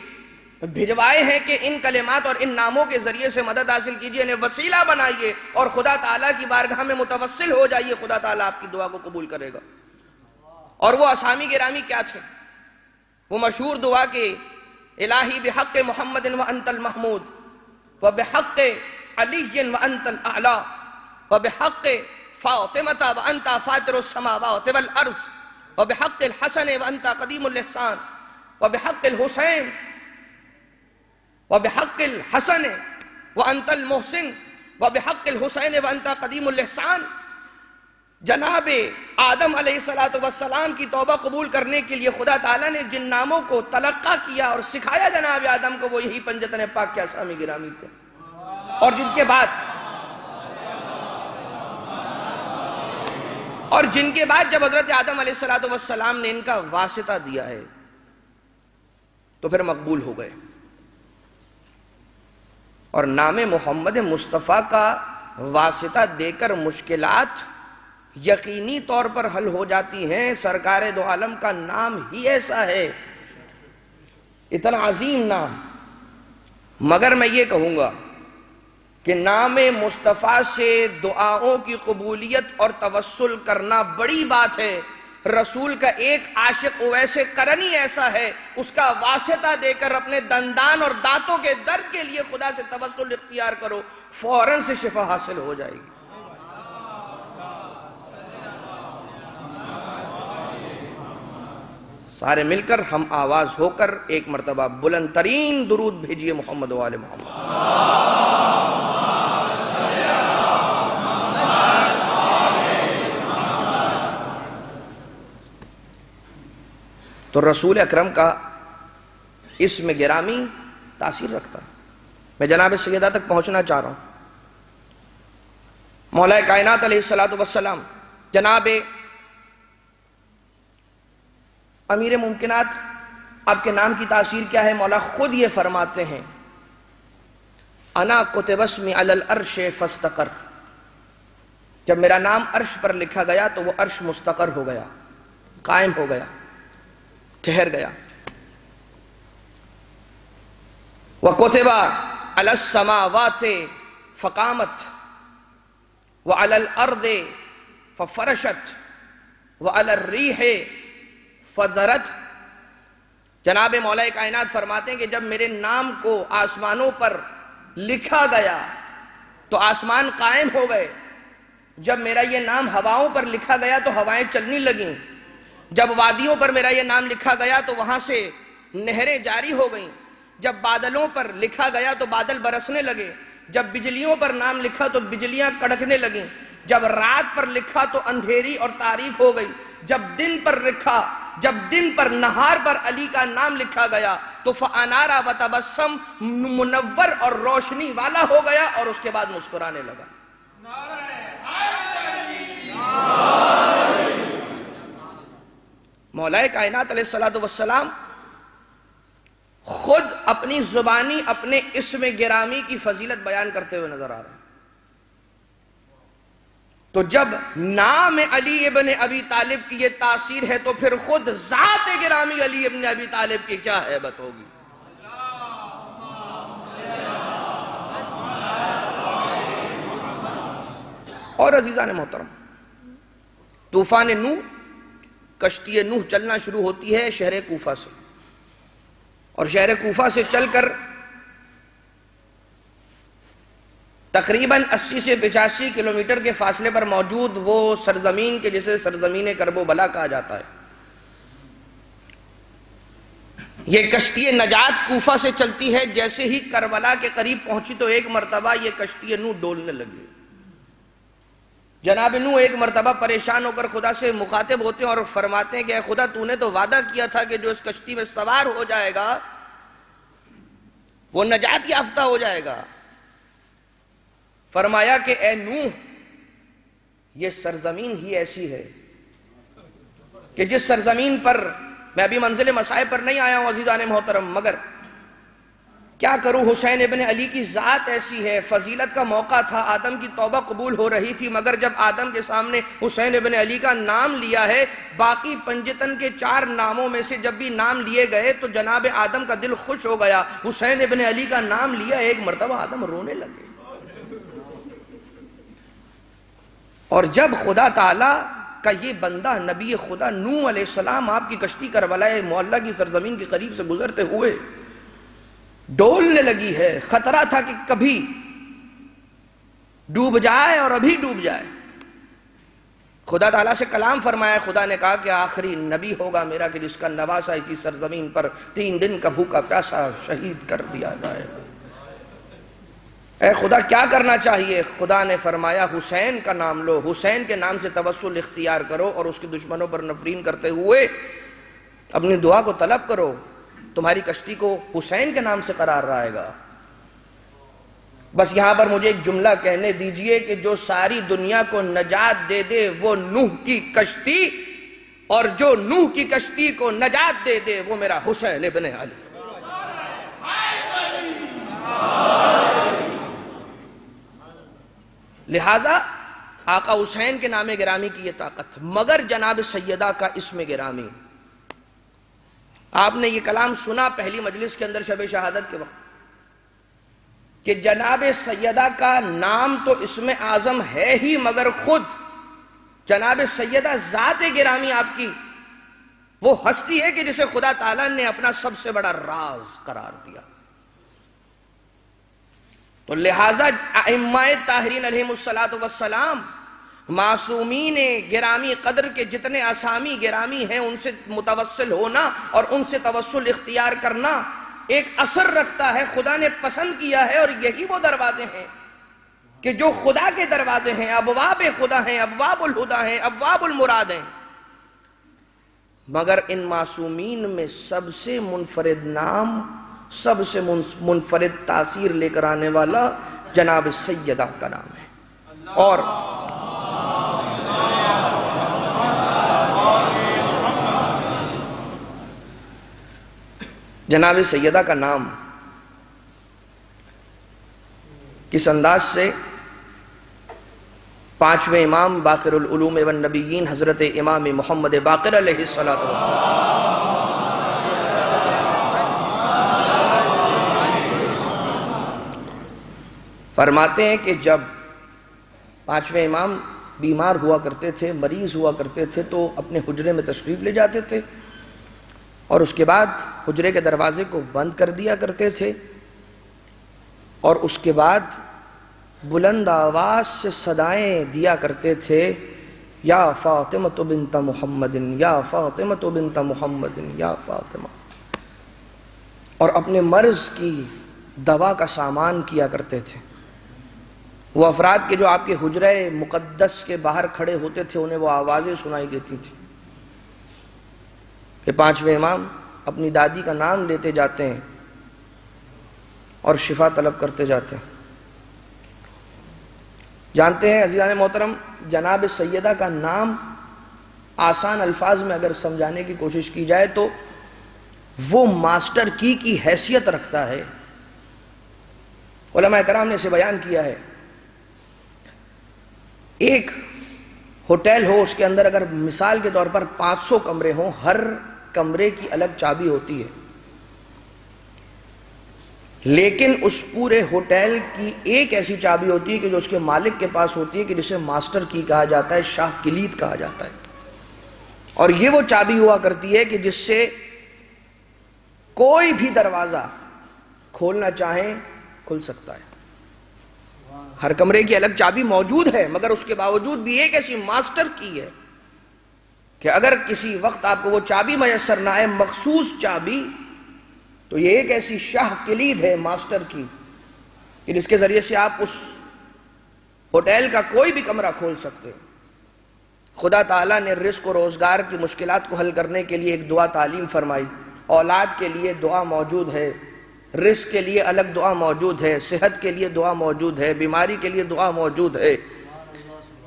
بھجوائے ہیں کہ ان کلمات اور ان ناموں کے ذریعے سے مدد حاصل کیجئے، انہیں وسیلہ بنائیے اور خدا تعالیٰ کی بارگاہ میں متوسل ہو جائیے، خدا تعالیٰ آپ کی دعا کو قبول کرے گا۔ اور وہ اسامی گرامی کیا تھے؟ وہ مشہور دعا کہ الہی بحق محمد وانت المحمود وبحق علی وانت الاعلی وبحق فاطمہ وانت فاطر السماوات والارض وبحق الحسن وانت قدیم الاحسان وبحق الحسین وبحق الحسن وانت المحسن وبحق الحسین وانت قدیم الاحسان۔ جناب آدم علیہ السلام کی توبہ قبول کرنے کے لیے خدا تعالیٰ نے جن ناموں کو تلقی کیا اور سکھایا جناب آدم کو، وہ یہی پنجتن پاک کے اسامی گرامی تھے، اور جن کے بعد اور جن کے بعد جب حضرت آدم علیہ السلام نے ان کا واسطہ دیا ہے تو پھر مقبول ہو گئے، اور نام محمد مصطفیٰ کا واسطہ دے کر مشکلات یقینی طور پر حل ہو جاتی ہیں۔ سرکار دو عالم کا نام ہی ایسا ہے، اتنا عظیم نام۔ مگر میں یہ کہوں گا کہ نام مصطفیٰ سے دعاؤں کی قبولیت اور توسل کرنا بڑی بات ہے۔ رسول کا ایک عاشق اویس قرنی ایسا ہے، اس کا واسطہ دے کر اپنے دندان اور دانتوں کے درد کے لیے خدا سے توسل اختیار کرو، فوراً سے شفا حاصل ہو جائے گی۔ سارے مل کر ہم آواز ہو کر ایک مرتبہ بلند ترین درود بھیجئے محمد و آل محمد۔ تو رسول اکرم کا اسم گرامی تاثیر رکھتا ہے۔ میں جناب سیدہ تک پہنچنا چاہ رہا ہوں۔ مولا کائنات علیہ السلام جناب امیر ممکنات، آپ کے نام کی تاثیر کیا ہے؟ مولا خود یہ فرماتے ہیں، انا کتب اسمی علی العرش فاستقر۔ جب میرا نام عرش پر لکھا گیا تو وہ عرش مستقر ہو گیا، قائم ہو گیا، ٹھہر گیا۔ وَكُتِبَ عَلَى السَّمَاوَاتِ فَقَامَتْ وَعَلَى الْأَرْضِ فَفَرَشَتْ وَعَلَى الرِّيحِ فَزَرَتْ۔ جناب مولا کائنات فرماتے ہیں کہ جب میرے نام کو آسمانوں پر لکھا گیا تو آسمان قائم ہو گئے، جب میرا یہ نام ہواؤں پر لکھا گیا تو ہوائیں چلنے لگیں، جب وادیوں پر میرا یہ نام لکھا گیا تو وہاں سے نہریں جاری ہو گئیں، جب بادلوں پر لکھا گیا تو بادل برسنے لگے، جب بجلیوں پر نام لکھا تو بجلیاں کڑکنے لگیں، جب رات پر لکھا تو اندھیری اور تاریک ہو گئی، جب دن پر نہار پر علی کا نام لکھا گیا تو فَأَنَارَ وَتَبَسَّمْ، منور اور روشنی والا ہو گیا، اور اس کے بعد مسکرانے لگا۔ مولا کائنات علیہ السلام خود اپنی زبانی اپنے اسم گرامی کی فضیلت بیان کرتے ہوئے نظر آ رہے ہیں۔ تو جب نام علی ابن ابی طالب کی یہ تاثیر ہے تو پھر خود ذات گرامی علی ابن ابی طالب کی کیا ہیبت ہوگی۔ اور عزیزان محترم، طوفان نوح، کشتی نوح چلنا شروع ہوتی ہے شہر کوفہ سے، اور شہر کوفہ سے چل کر تقریباً 80 سے 85 کلومیٹر کے فاصلے پر موجود وہ سرزمین کے جسے سرزمین کرب و بلا کہا جاتا ہے، یہ کشتی نجات کوفہ سے چلتی ہے۔ جیسے ہی کربلا کے قریب پہنچی تو ایک مرتبہ یہ کشتی نوح ڈولنے لگی۔ جناب نوح ایک مرتبہ پریشان ہو کر خدا سے مخاطب ہوتے ہیں اور فرماتے ہیں کہ اے خدا، تو نے تو وعدہ کیا تھا کہ جو اس کشتی میں سوار ہو جائے گا وہ نجات یافتہ ہو جائے گا۔ فرمایا کہ اے نوح، یہ سرزمین ہی ایسی ہے کہ جس سرزمین پر میں ابھی منزل مصائب پر نہیں آیا ہوں عزیزان محترم، مگر کیا کروں، حسین ابن علی کی ذات ایسی ہے، فضیلت کا موقع تھا، آدم کی توبہ قبول ہو رہی تھی، مگر جب آدم کے سامنے حسین ابن علی کا نام لیا ہے، باقی پنجتن کے 4 ناموں میں سے جب بھی نام لیے گئے تو جناب آدم کا دل خوش ہو گیا۔ حسین ابن علی کا نام لیا، ایک مرتبہ آدم رونے لگے۔ اور جب خدا تعالیٰ کا یہ بندہ نبی خدا نوح علیہ السلام آپ کی کشتی کربلا معلیٰ کی سرزمین کے قریب سے گزرتے ہوئے ڈولنے لگی ہے، خطرہ تھا کہ کبھی ڈوب جائے اور ابھی ڈوب جائے، خدا تعالیٰ سے کلام فرمایا۔ خدا نے کہا کہ آخری نبی ہوگا میرا کہ جس کا نواسہ اسی سرزمین پر 3 دن کا بھوکا پیاسا شہید کر دیا جائے گا۔ اے خدا کیا کرنا چاہیے؟ خدا نے فرمایا حسین کا نام لو، حسین کے نام سے توسل اختیار کرو اور اس کے دشمنوں پر نفرین کرتے ہوئے اپنی دعا کو طلب کرو، تمہاری کشتی کو حسین کے نام سے قرار رہے گا۔ بس یہاں پر مجھے ایک جملہ کہنے دیجئے کہ جو ساری دنیا کو نجات دے دے وہ نوح کی کشتی، اور جو نوح کی کشتی کو نجات دے دے وہ میرا حسین ابن علی۔ لہٰذا آقا حسین کے نام گرامی کی یہ طاقت، مگر جناب سیدہ کا اسم گرامی۔ آپ نے یہ کلام سنا پہلی مجلس کے اندر شب شہادت کے وقت کہ جناب سیدہ کا نام تو اسم اعظم ہے ہی، مگر خود جناب سیدہ ذات گرامی آپ کی وہ ہستی ہے کہ جسے خدا تعالیٰ نے اپنا سب سے بڑا راز قرار دیا۔ تو لہٰذا ائمہ طاہرین علیہم السلام معصومین گرامی قدر کے جتنے اسامی گرامی ہیں ان سے متوسل ہونا اور ان سے توسل اختیار کرنا ایک اثر رکھتا ہے، خدا نے پسند کیا ہے، اور یہی وہ دروازے ہیں کہ جو خدا کے دروازے ہیں، ابواب خدا ہیں، ابواب الہدا ہیں، ابواب المراد ہیں۔ مگر ان معصومین میں سب سے منفرد نام، سب سے منفرد تاثیر لے کر آنے والا جناب سیدہ کا نام ہے۔ اور جناب سیدہ کا نام کس انداز سے پانچویں امام باقر العلوم والنبیین حضرت امام محمد باقر علیہ الصلوۃ والسلام فرماتے ہیں کہ جب پانچویں امام بیمار ہوا کرتے تھے، مریض ہوا کرتے تھے، تو اپنے حجرے میں تشریف لے جاتے تھے اور اس کے بعد حجرے کے دروازے کو بند کر دیا کرتے تھے، اور اس کے بعد بلند آواز سے صدائیں دیا کرتے تھے، یا فاطمہ بنت محمد، یا فاطمہ بنت محمد، یا فاطمہ، اور اپنے مرض کی دوا کا سامان کیا کرتے تھے۔ وہ افراد کے جو آپ کے حجرہ مقدس کے باہر کھڑے ہوتے تھے انہیں وہ آوازیں سنائی دیتی تھی کہ پانچویں امام اپنی دادی کا نام لیتے جاتے ہیں اور شفا طلب کرتے جاتے ہیں۔ جانتے ہیں عزیزان محترم، جناب سیدہ کا نام آسان الفاظ میں اگر سمجھانے کی کوشش کی جائے تو وہ ماسٹر کی حیثیت رکھتا ہے۔ علماء کرام نے اسے بیان کیا ہے، ایک ہوٹل ہو، اس کے اندر اگر مثال کے طور پر 500 کمرے ہوں، ہر کمرے کی الگ چابی ہوتی ہے، لیکن اس پورے ہوٹل کی ایک ایسی چابی ہوتی ہے کہ جو اس کے مالک کے پاس ہوتی ہے، کہ جسے ماسٹر کی کہا جاتا ہے، شاہ کلید کہا جاتا ہے، اور یہ وہ چابی ہوا کرتی ہے کہ جس سے کوئی بھی دروازہ کھولنا چاہیں کھل سکتا ہے۔ ہر کمرے کی الگ چابی موجود ہے، مگر اس کے باوجود بھی ایک ایسی ماسٹر کی ہے کہ اگر کسی وقت آپ کو وہ چابی میسر نہ آئے، مخصوص چابی، تو یہ ایک ایسی شاہ کلید ہے ماسٹر کی کہ جس کے ذریعے سے آپ اس ہوٹل کا کوئی بھی کمرہ کھول سکتے ہیں۔ خدا تعالیٰ نے رزق و روزگار کی مشکلات کو حل کرنے کے لیے ایک دعا تعلیم فرمائی۔ اولاد کے لیے دعا موجود ہے، رزق کے لیے الگ دعا موجود ہے، صحت کے لیے دعا موجود ہے، بیماری کے لیے دعا موجود ہے،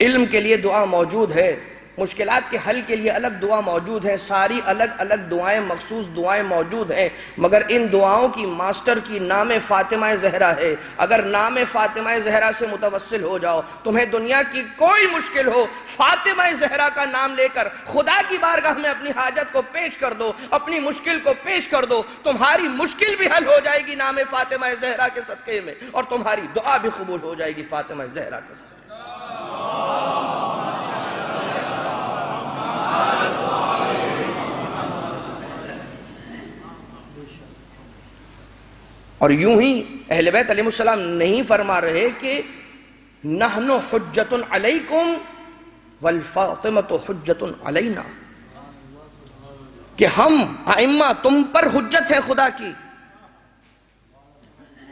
علم کے لیے دعا موجود ہے، مشکلات کے حل کے لیے الگ دعا موجود ہے، ساری الگ الگ دعائیں، مخصوص دعائیں موجود ہیں، مگر ان دعاؤں کی ماسٹر کی نام فاطمہ زہرا ہے۔ اگر نام فاطمہ زہرا سے متوسل ہو جاؤ، تمہیں دنیا کی کوئی مشکل ہو، فاطمہ زہرا کا نام لے کر خدا کی بارگاہ میں اپنی حاجت کو پیش کر دو، اپنی مشکل کو پیش کر دو، تمہاری مشکل بھی حل ہو جائے گی نام فاطمہ زہرا کے صدقے میں، اور تمہاری دعا بھی قبول ہو جائے گی فاطمہ زہرا کے صدقے میں۔ اور یوں ہی اہل بیت علیہ السلام نہیں فرما رہے کہ نحن حجت علیکم والفاطمۃ حجت علینا، کہ ہم ائمہ تم پر حجت ہے خدا کی،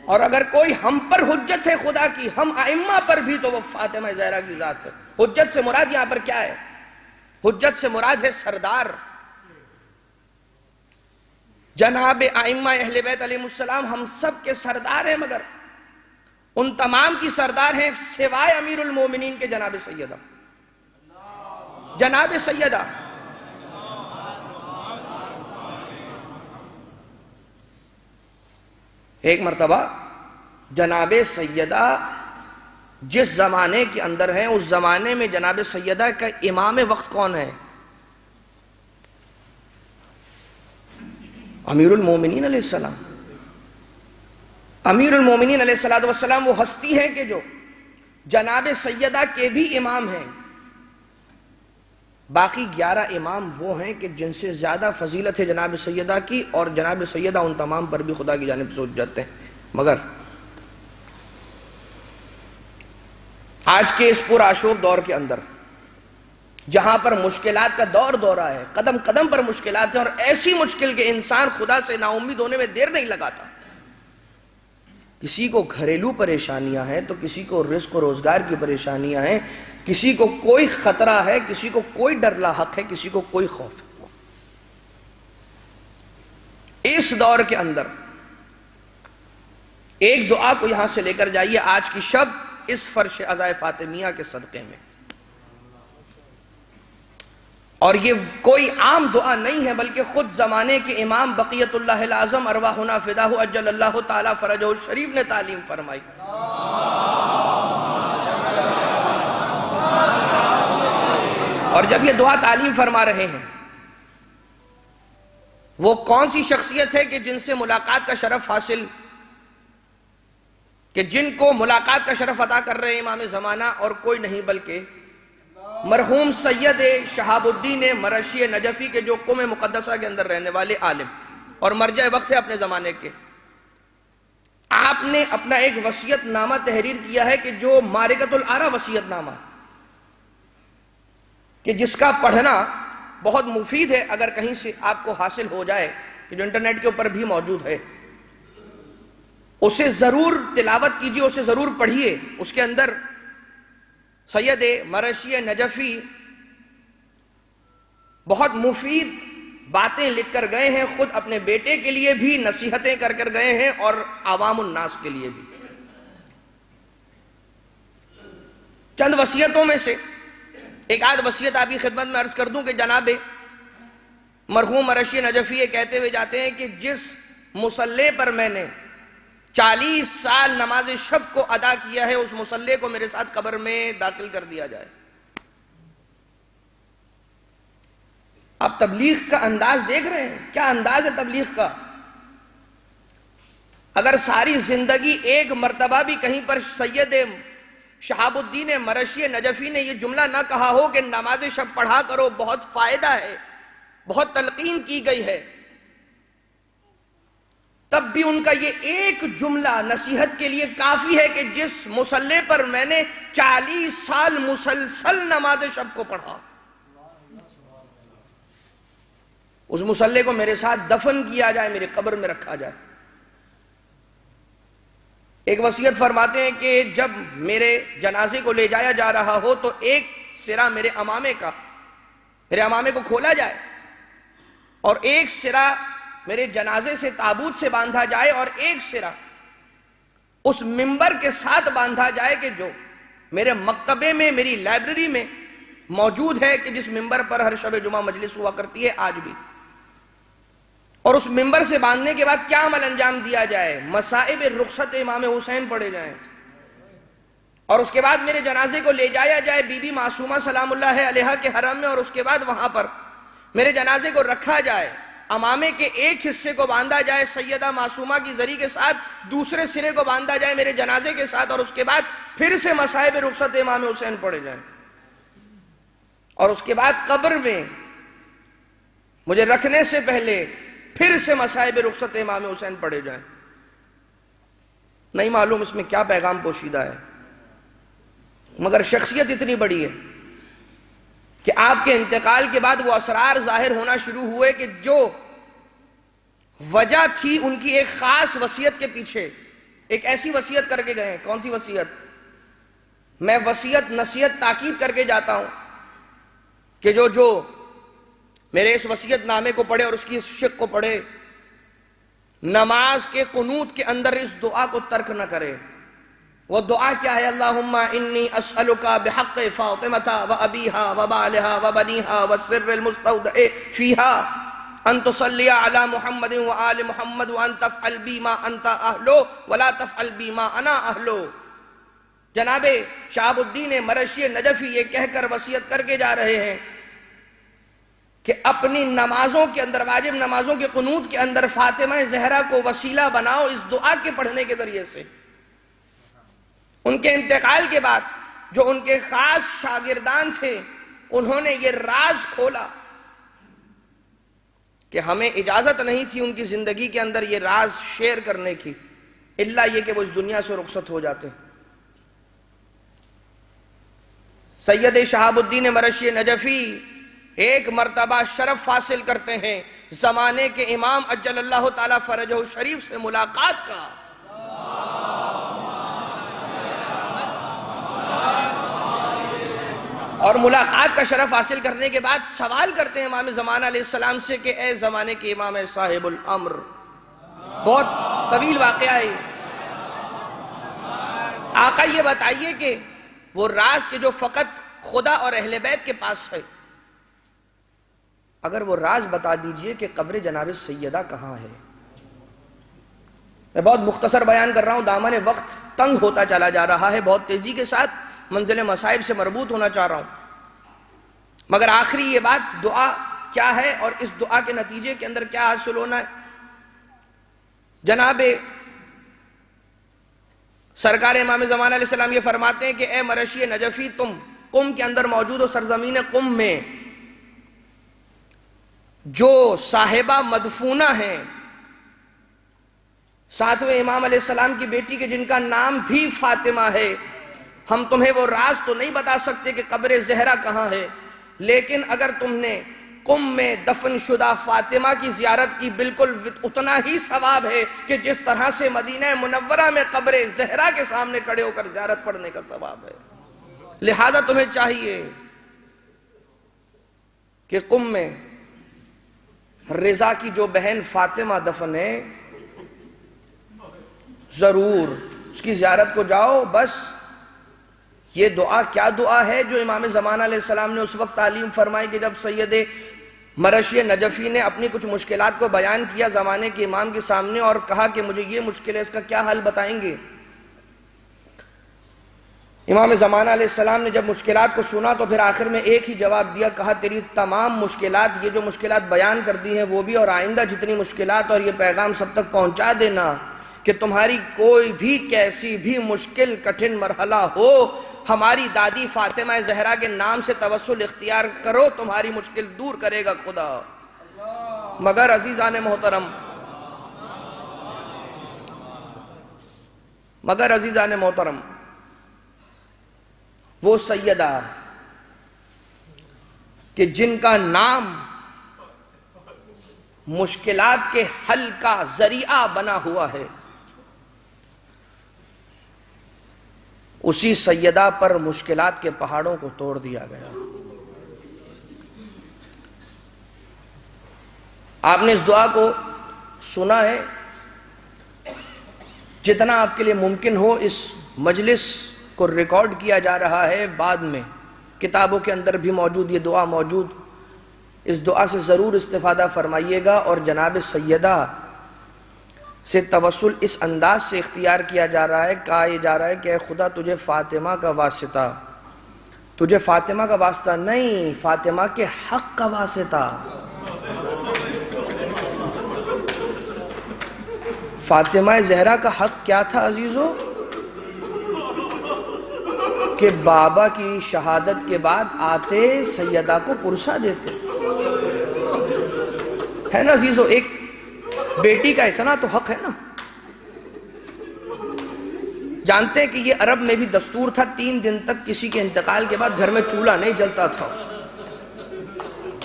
اور اگر کوئی ہم پر حجت ہے خدا کی، ہم ائمہ پر بھی، تو وہ فاطمہ زہرا کی ذات ہے۔ حجت سے مراد یہاں پر کیا ہے؟ حجت سے مراد ہے سردار۔ جناب ائمہ اہل بیت علیہ السلام ہم سب کے سردار ہیں، مگر ان تمام کی سردار ہیں سوائے امیر المومنین کے جناب سیدہ، جناب سیدہ۔ ایک مرتبہ جناب سیدہ جس زمانے کے اندر ہیں، اس زمانے میں جناب سیدہ کا امام وقت کون ہے؟ امیر المومنین علیہ السلام۔ امیر المومنین علیہ السلام وہ ہستی ہے کہ جو جناب سیدہ کے بھی امام ہیں۔ باقی 11 امام وہ ہیں کہ جن سے زیادہ فضیلت ہے جناب سیدہ کی، اور جناب سیدہ ان تمام پر بھی خدا کی جانب سے حجت ہیں۔ مگر آج کے اس پر آشوب دور کے اندر، جہاں پر مشکلات کا دورہ ہے، قدم قدم پر مشکلات ہیں، اور ایسی مشکل کہ انسان خدا سے نا امید ہونے میں دیر نہیں لگاتا۔ کسی کو گھریلو پریشانیاں ہیں تو کسی کو رزق و روزگار کی پریشانیاں ہیں، کسی کو کوئی خطرہ ہے، کسی کو کوئی ڈر لاحق ہے، کسی کو کوئی خوف ہے۔ اس دور کے اندر ایک دعا کو یہاں سے لے کر جائیے آج کی شب اس فرش عزائے فاطمیہ کے صدقے میں، اور یہ کوئی عام دعا نہیں ہے بلکہ خود زمانے کے امام بقیت اللہ العظم ارواحنا فداہ اجل اللہ تعالی فرجہ الشریف نے تعلیم فرمائی۔ اور جب یہ دعا تعلیم فرما رہے ہیں، وہ کون سی شخصیت ہے کہ جن سے ملاقات کا شرف حاصل، کہ جن کو ملاقات کا شرف عطا کر رہے ہیں امام زمانہ اور کوئی نہیں بلکہ مرحوم سید شہاب الدین مرشی نجفی کے جو قم مقدسہ کے اندر رہنے والے عالم اور مرجع وقت ہے اپنے زمانے کے۔ آپ نے اپنا ایک وصیت نامہ تحریر کیا ہے کہ جو معرکۃ الآرا وصیت نامہ، کہ جس کا پڑھنا بہت مفید ہے، اگر کہیں سے آپ کو حاصل ہو جائے، کہ جو انٹرنیٹ کے اوپر بھی موجود ہے، اسے ضرور تلاوت کیجئے، اسے ضرور پڑھیے۔ اس کے اندر سید مرشی نجفی بہت مفید باتیں لکھ کر گئے ہیں، خود اپنے بیٹے کے لیے بھی نصیحتیں کر کر گئے ہیں اور عوام الناس کے لیے بھی۔ چند وصیتوں میں سے ایک آدھ وصیت آپ کی خدمت میں عرض کر دوں کہ جناب مرحوم مرشی نجفی یہ کہتے ہوئے جاتے ہیں کہ جس مصلی پر میں نے 40 سال نماز شب کو ادا کیا ہے، اس مصلی کو میرے ساتھ قبر میں داخل کر دیا جائے۔ آپ تبلیغ کا انداز دیکھ رہے ہیں، کیا انداز ہے تبلیغ کا؟ اگر ساری زندگی ایک مرتبہ بھی کہیں پر سید شہاب الدین مرشی نجفی نے یہ جملہ نہ کہا ہو کہ نماز شب پڑھا کرو، بہت فائدہ ہے، بہت تلقین کی گئی ہے، تب بھی ان کا یہ ایک جملہ نصیحت کے لیے کافی ہے کہ جس مصلی پر میں نے 40 سال مسلسل نماز شب کو پڑھا، اس مصلی کو میرے ساتھ دفن کیا جائے، میرے قبر میں رکھا جائے۔ ایک وصیت فرماتے ہیں کہ جب میرے جنازے کو لے جایا جا رہا ہو تو ایک سرا میرے امامے کو کھولا جائے، اور ایک سرا میرے جنازے سے تابوت سے باندھا جائے، اور ایک سرا اس منبر کے ساتھ باندھا جائے کہ جو میرے مکتبے میں، میری لائبریری میں موجود ہے، کہ جس منبر پر ہر شب جمعہ مجلس ہوا کرتی ہے آج بھی۔ اور اس منبر سے باندھنے کے بعد کیا عمل انجام دیا جائے؟ مصائب رخصت امام حسین پڑھے جائیں، اور اس کے بعد میرے جنازے کو لے جایا جائے بی بی معصومہ سلام اللہ علیہا کے حرم میں، اور اس کے بعد وہاں پر میرے جنازے کو رکھا جائے، امامے کے ایک حصے کو باندھا جائے سیدہ معصومہ کی زری کے ساتھ، دوسرے سرے کو باندھا جائے میرے جنازے کے ساتھ، اور اس کے بعد پھر سے مصائب رخصت امام حسین پڑھے جائیں، اور اس کے بعد قبر میں مجھے رکھنے سے پہلے پھر سے مصائب رخصت امام حسین پڑھے جائیں۔ نہیں معلوم اس میں کیا پیغام پوشیدہ ہے، مگر شخصیت اتنی بڑی ہے کہ آپ کے انتقال کے بعد وہ اسرار ظاہر ہونا شروع ہوئے کہ جو وجہ تھی ان کی ایک خاص وصیت کے پیچھے، ایک ایسی وصیت کر کے گئے۔ کون سی وصیت؟ میں وصیت نصیحت تاکید کر کے جاتا ہوں کہ جو میرے اس وصیت نامے کو پڑھے اور اس کی اس شق کو پڑھے، نماز کے قنوت کے اندر اس دعا کو ترک نہ کرے، وہ دعا کیا ہے؟ اللہم انی اسألک بحق فاطمہ و ابیہا و بالہا و بنیہا و السر المستودع فیہا ان تصلی علی محمد و آل محمد وان تفعل بی ما انت اہلو ولا تفعل بی ما انا اہلو۔ جناب شہاب الدین مرشی نجفی یہ کہہ کر وصیت کر کے جا رہے ہیں کہ اپنی نمازوں کے اندر، واجب نمازوں کے قنوت کے اندر فاطمہ زہرا کو وسیلہ بناؤ اس دعا کے پڑھنے کے ذریعے سے۔ ان کے انتقال کے بعد جو ان کے خاص شاگردان تھے انہوں نے یہ راز کھولا کہ ہمیں اجازت نہیں تھی ان کی زندگی کے اندر یہ راز شیئر کرنے کی، الا یہ کہ وہ اس دنیا سے رخصت ہو جاتے۔ سید شہاب الدین مرشی نجفی ایک مرتبہ شرف حاصل کرتے ہیں زمانے کے امام عجل اللہ تعالیٰ فرجہ شریف سے ملاقات کا۔ اور ملاقات کا شرف حاصل کرنے کے بعد سوال کرتے ہیں امام زمانہ علیہ السلام سے کہ اے زمانے کے امام صاحب الامر، بہت طویل واقعہ ہے، آقا یہ بتائیے کہ وہ راز کے جو فقط خدا اور اہل بیت کے پاس ہے، اگر وہ راز بتا دیجئے کہ قبر جناب سیدہ کہاں ہے۔ میں بہت مختصر بیان کر رہا ہوں، دامن وقت تنگ ہوتا چلا جا رہا ہے، بہت تیزی کے ساتھ منزل مصائب سے مربوط ہونا چاہ رہا ہوں، مگر آخری یہ بات دعا کیا ہے اور اس دعا کے نتیجے کے اندر کیا حاصل ہونا ہے۔ جناب سرکار امام زمانہ علیہ السلام یہ فرماتے ہیں کہ اے مرشی نجفی، تم قم کے اندر موجود ہو، سرزمین قم میں جو صاحبہ مدفونہ ہیں، ساتویں امام علیہ السلام کی بیٹی کے جن کا نام بھی فاطمہ ہے، ہم تمہیں وہ راز تو نہیں بتا سکتے کہ قبر زہرا کہاں ہے، لیکن اگر تم نے قم میں دفن شدہ فاطمہ کی زیارت کی، بالکل اتنا ہی ثواب ہے کہ جس طرح سے مدینہ منورہ میں قبر زہرا کے سامنے کھڑے ہو کر زیارت پڑھنے کا ثواب ہے۔ لہذا تمہیں چاہیے کہ قم میں رضا کی جو بہن فاطمہ دفن ہے، ضرور اس کی زیارت کو جاؤ۔ بس یہ دعا کیا دعا ہے جو امام زمانہ علیہ السلام نے اس وقت تعلیم فرمائی کہ جب سید مرشی نجفی نے اپنی کچھ مشکلات کو بیان کیا زمانے کے امام کے سامنے اور کہا کہ مجھے یہ مشکل ہے، اس کا کیا حل بتائیں گے؟ امام زمانہ علیہ السلام نے جب مشکلات کو سنا تو پھر آخر میں ایک ہی جواب دیا، کہا تیری تمام مشکلات، یہ جو مشکلات بیان کر دی ہیں وہ بھی، اور آئندہ جتنی مشکلات، اور یہ پیغام سب تک پہنچا دینا کہ تمہاری کوئی بھی کیسی بھی مشکل کٹھن مرحلہ ہو، ہماری دادی فاطمہ زہرا کے نام سے توسل اختیار کرو، تمہاری مشکل دور کرے گا خدا۔ مگر عزیزان محترم، وہ سیدہ کہ جن کا نام مشکلات کے حل کا ذریعہ بنا ہوا ہے، اسی سیدہ پر مشکلات کے پہاڑوں کو توڑ دیا گیا۔ آپ نے اس دعا کو سنا ہے، جتنا آپ کے لیے ممکن ہو اس مجلس کو ریکارڈ کیا جا رہا ہے، بعد میں کتابوں کے اندر بھی موجود یہ دعا موجود، اس دعا سے ضرور استفادہ فرمائیے گا۔ اور جناب سیدہ سے توسل اس انداز سے اختیار کیا جا رہا ہے، کہا یہ جا رہا ہے کہ اے خدا تجھے فاطمہ کا واسطہ، تجھے فاطمہ کا واسطہ نہیں، فاطمہ کے حق کا واسطہ۔ فاطمہ زہرا کا حق کیا تھا عزیزو؟ کہ بابا کی شہادت کے بعد آتے سیدہ کو پرسہ دیتے، ہے نا عزیزو؟ ایک بیٹی کا اتنا تو حق ہے نا۔ جانتے ہیں کہ یہ عرب میں بھی دستور تھا، 3 دن تک کسی کے انتقال کے بعد گھر میں چولہا نہیں جلتا تھا،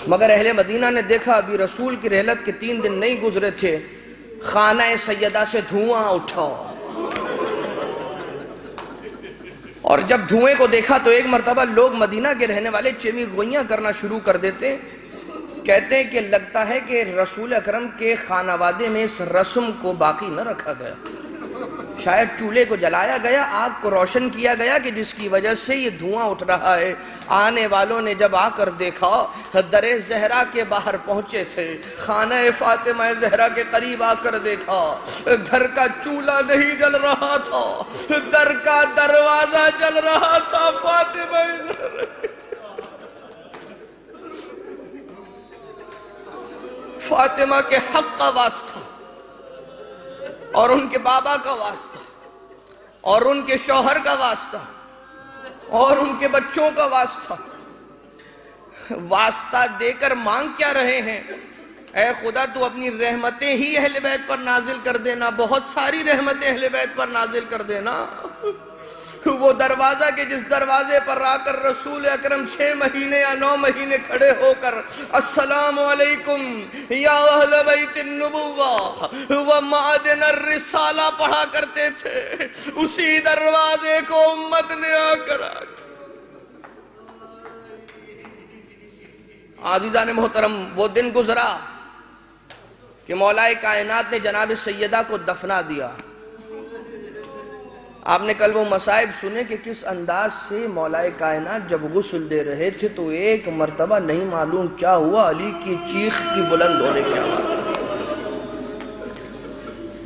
مگر اہل مدینہ نے دیکھا ابھی رسول کی رحلت کے 3 دن نہیں گزرے تھے، خانہ سیدہ سے دھواں اٹھا، اور جب دھوئیں کو دیکھا تو ایک مرتبہ لوگ مدینہ کے رہنے والے چیمی گوئیاں کرنا شروع کر دیتے، کہتے ہیں کہ لگتا ہے کہ رسول اکرم کے خانوادے میں اس رسم کو باقی نہ رکھا گیا۔ شاید چولہے کو جلایا گیا، آگ کو روشن کیا گیا کہ جس کی وجہ سے یہ دھواں اٹھ رہا ہے۔ آنے والوں نے جب آ کر دیکھا، در زہرا کے باہر پہنچے تھے، خانہ فاطمہ زہرا کے قریب آ کر دیکھا، گھر کا چولہا نہیں جل رہا تھا، در کا دروازہ جل رہا تھا۔ فاطمہ زہرا، فاطمہ کے حق کا واسطہ اور ان کے بابا کا واسطہ اور ان کے شوہر کا واسطہ اور ان کے بچوں کا واسطہ دے کر مانگ کیا رہے ہیں؟ اے خدا تو اپنی رحمتیں ہی اہل بیت پر نازل کر دینا، بہت ساری رحمتیں اہل بیت پر نازل کر دینا۔ وہ دروازہ کہ جس دروازے پر آ کر رسول اکرم 6 مہینے یا 9 مہینے کھڑے ہو کر السلام علیکم یا اہل بیت النبوہ و معدن الرسالہ پڑھا کرتے تھے، اسی دروازے کو امت نے آ کر عزیزان محترم، وہ دن گزرا کہ مولا کائنات نے جناب سیدہ کو دفنا دیا۔ آپ نے کل وہ مصائب سنے کہ کس انداز سے مولا کائنات جب غسل دے رہے تھے تو ایک مرتبہ نہیں معلوم کیا ہوا، علی کی چیخ کی بلند ہونے کی آواز،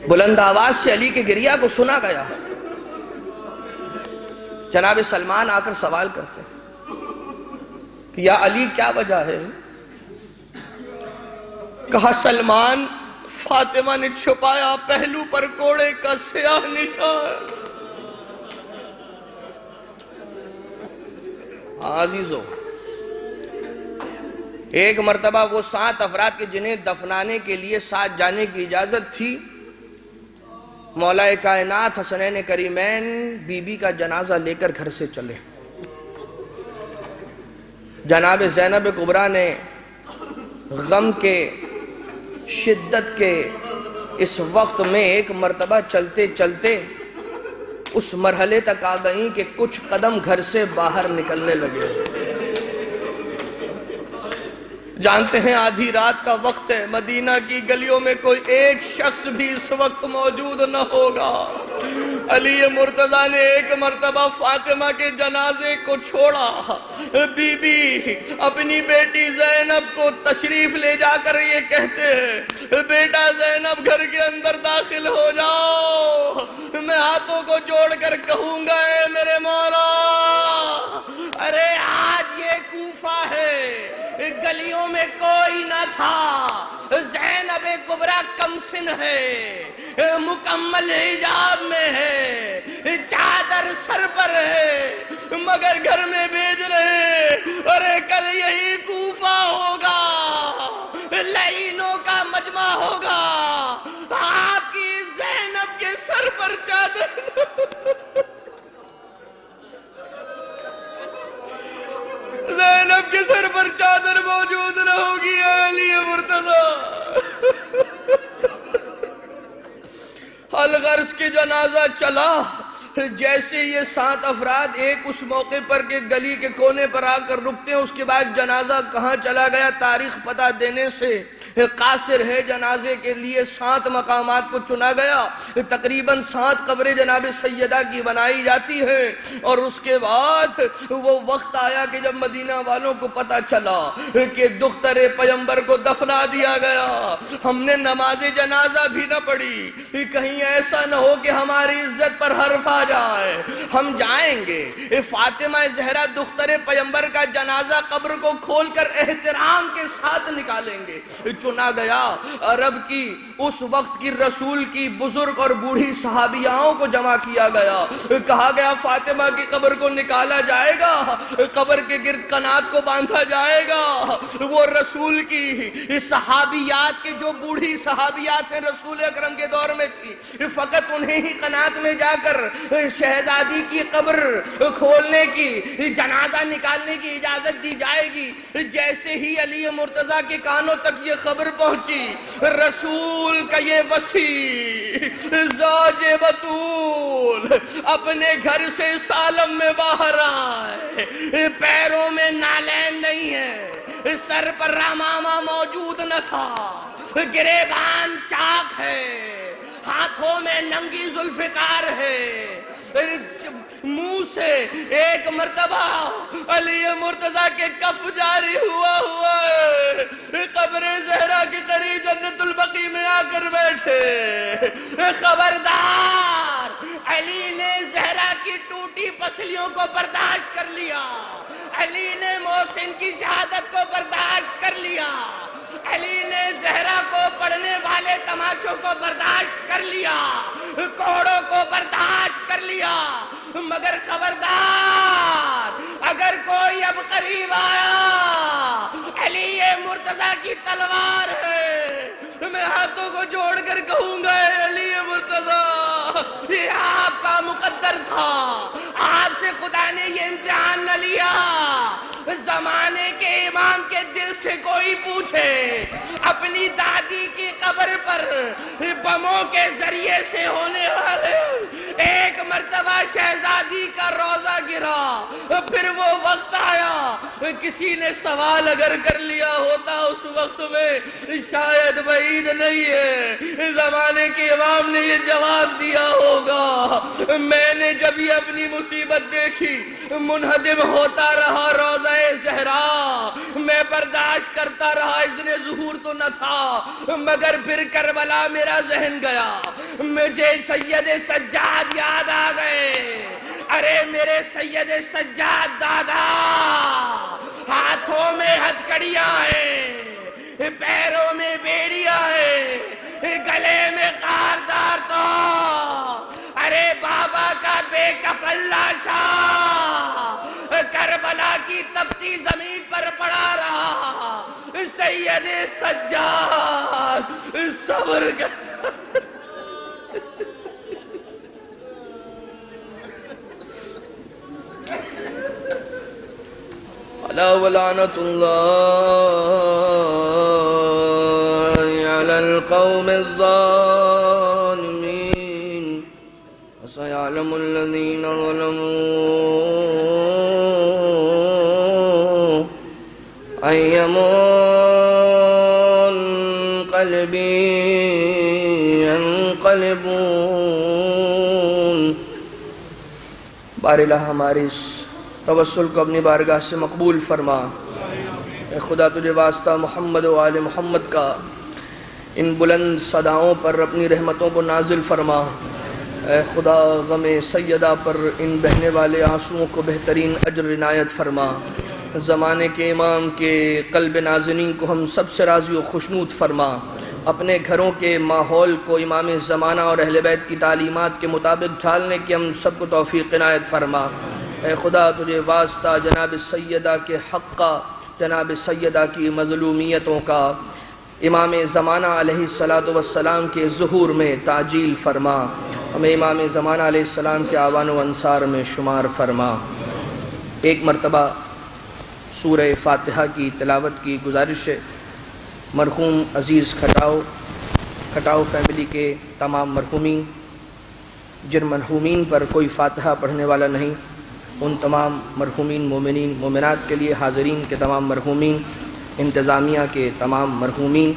بلند آواز سے علی کے گریہ کو سنا گیا۔ جناب سلمان آ کر سوال کرتے ہیں کہ یا علی کیا وجہ ہے؟ کہا سلمان، فاطمہ نے چھپایا پہلو پر کوڑے کا سیاہ نشان۔ عزیزو، ایک مرتبہ وہ 7 افراد کے جنہیں دفنانے کے لیے ساتھ جانے کی اجازت تھی، مولا کائنات حسنین کریمین بی بی کا جنازہ لے کر گھر سے چلے۔ جناب زینب کبریٰ نے غم کے شدت کے اس وقت میں ایک مرتبہ چلتے چلتے اس مرحلے تک آ گئیں کہ کچھ قدم گھر سے باہر نکلنے لگے۔ جانتے ہیں آدھی رات کا وقت ہے، مدینہ کی گلیوں میں کوئی ایک شخص بھی اس وقت موجود نہ ہوگا۔ علی مرتضیٰ نے ایک مرتبہ فاطمہ کے جنازے کو چھوڑا، بی بی اپنی بیٹی زینب کو تشریف لے جا کر یہ کہتے ہیں بیٹا زینب گھر کے اندر داخل ہو جاؤ، میں ہاتھوں کو جوڑ کر کہوں گا اے میرے مولا، ارے آج یہ کوفہ ہے، گلیوں میں کوئی نہ تھا، زینب کبریٰ کم سن ہے، مکمل حجاب میں ہے، چادر سر پر ہے، مگر گھر میں بھیج رہے، ارے کل یہی کوفہ ہوگا، لعینوں کا مجمع ہوگا، آپ کی زینب کے سر پر چادر زینب کے سر پر چادر موجود نہ ہوگی۔ علی مرتضیٰ الغرض کے جنازہ چلا، جیسے یہ 7 افراد ایک اس موقع پر کہ گلی کے کونے پر آ کر رکتے ہیں، اس کے بعد جنازہ کہاں چلا گیا تاریخ پتہ دینے سے قاصر ہے۔ جنازے کے لیے 7 مقامات کو چنا گیا، تقریباً 7 قبریں جناب سیدہ کی بنائی جاتی ہیں، اور اس کے بعد وہ وقت آیا کہ جب مدینہ والوں کو پتہ چلا کہ دختر پیغمبر کو دفنا دیا گیا، ہم نے نماز جنازہ بھی نہ پڑھی، کہیں ایسا نہ ہو کہ ہماری عزت پر حرف آ جائے، ہم جائیں گے فاطمہ زہرا دختر پیغمبر کا جنازہ قبر کو کھول کر احترام کے ساتھ نکالیں گے۔ چنا گیا عرب کی اس وقت کی رسول کی بزرگ اور بوڑھی صحابیاؤں کو جمع کیا گیا، کہا گیا فاطمہ کی قبر کو نکالا جائے گا، قبر کے گرد قنات کو باندھا جائے گا، وہ رسول کی صحابیات کے جو بوڑھی صحابیات ہیں رسول اکرم کے دور میں تھی، فقط انہیں ہی قنات میں جا کر شہزادی کی قبر کھولنے کی جنازہ نکالنے کی اجازت دی جائے گی۔ جیسے ہی علی مرتضیٰ کے کانوں تک یہ خبر پہنچی، رسول کا یہ وصی زوج بطول اپنے گھر سے سالم میں باہر آئے، پیروں میں نالین نہیں ہے، سر پر رمامہ موجود نہ تھا، گریبان چاک ہے، ہاتھوں میں ننگی ذوالفقار ہے، منہ سے ایک مرتبہ علی مرتضیٰ کے کف جاری ہوا ہے، قبر زہرا کے قریب جنت البقیع میں آ کر بیٹھے۔ خبردار، علی نے زہرا کی ٹوٹی پسلیوں کو برداشت کر لیا، علی نے محسن کی شہادت کو برداشت کر لیا، علی نے زہرا کو پڑھنے والے تماچوں کو برداشت کر لیا، کوڑوں کو برداشت کر لیا، مگر خبردار، اگر کوئی اب قریب آیا، علی مرتضیٰ کی تلوار ہے، میں ہاتھوں کو جوڑ کر کہوں گا، اے علی مرتضیٰ، یہ آپ کا مقدر تھا، آپ سے خدا نے یہ امتحان نہ لیا۔ زمانے کے امام کے دل سے کوئی پوچھے، اپنی دادی کی قبر پر بموں کے ذریعے سے ہونے والے ایک مرتبہ شہزادی کا روزہ گرا، پھر وہ وقت آیا، کسی نے سوال اگر کر لیا ہوتا اس وقت میں، شاید بعید نہیں ہے زمانے کے امام نے یہ جواب دیا ہوگا، میں نے جب یہ اپنی مصیبت دیکھی، منہدم ہوتا رہا روزہ زہرا، میں برداشت کرتا رہا، اذن ظہور تو نہ تھا، مگر پھر کربلا میرا ذہن گیا، مجھے سید سجاد یاد آ گئے، ارے میرے سید سجاد دادا، ہاتھوں میں ہتھکڑیاں ہیں، پیروں میں بیڑیاں ہیں، گلے میں خاردار تو، ارے بابا کا بے کفن لاشا کربلا کی تپتی زمین پر پڑا رہا، سید سجاد صبر کرتا۔ الا ولعنۃ اللہ علی القوم الظالمین، وسيعلم الذین ظلموا أي منقلب ينقلبون۔ بار الہ ہماری اس توسل کو اپنی بارگاہ سے مقبول فرما، اے خدا تجھے واسطہ محمد و آل محمد کا ان بلند صداؤں پر اپنی رحمتوں کو نازل فرما، اے خدا غم سیدہ پر ان بہنے والے آنسوؤں کو بہترین اجر عنایت فرما، زمانے کے امام کے قلب نازنین کو ہم سب سے راضی و خوشنود فرما، اپنے گھروں کے ماحول کو امام زمانہ اور اہل بیت کی تعلیمات کے مطابق ڈھالنے کی ہم سب کو توفیق عنایت فرما۔ اے خدا تجھے واسطہ جناب سیدہ کے حق کا، جناب سیدہ کی مظلومیتوں کا امام زمانہ علیہ السلام کے ظہور میں تعجیل فرما، ہمیں امام زمانہ علیہ السلام کے اعوان و انصار میں شمار فرما۔ ایک مرتبہ سورہ فاتحہ کی تلاوت کی گزارش ہے، مرحوم عزیز کھٹاؤ فیملی کے تمام مرحومین، جن مرحومین پر کوئی فاتحہ پڑھنے والا نہیں، ان تمام مرحومین مومنین مومنات کے لیے، حاضرین کے تمام مرحومین، انتظامیہ کے تمام مرحومین،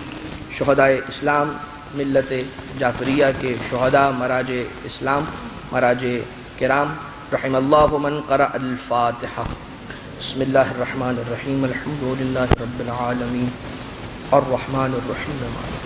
شہدائے اسلام، ملت جعفریہ کے شہداء، مراج اسلام، مراج کرام، رحم اللہ من قرأ الفاتحہ۔ بسم اللہ الرحمن الرحیم، الحمدللہ رب العالمین، الرحمن الرحیم، مالک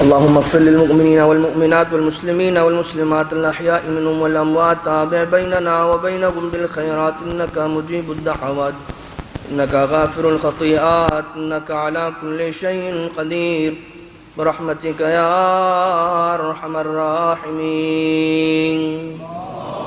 اللهم اغفر للمؤمنين والمؤمنات والمسلمين والمسلمات الأحياء منهم والأموات، تابع بيننا وبينهم بالخيرات إنك مجيب الدعوات، إنك غافر الخطيئات، إنك على كل شيء قدير، برحمتك يا أرحم الراحمين۔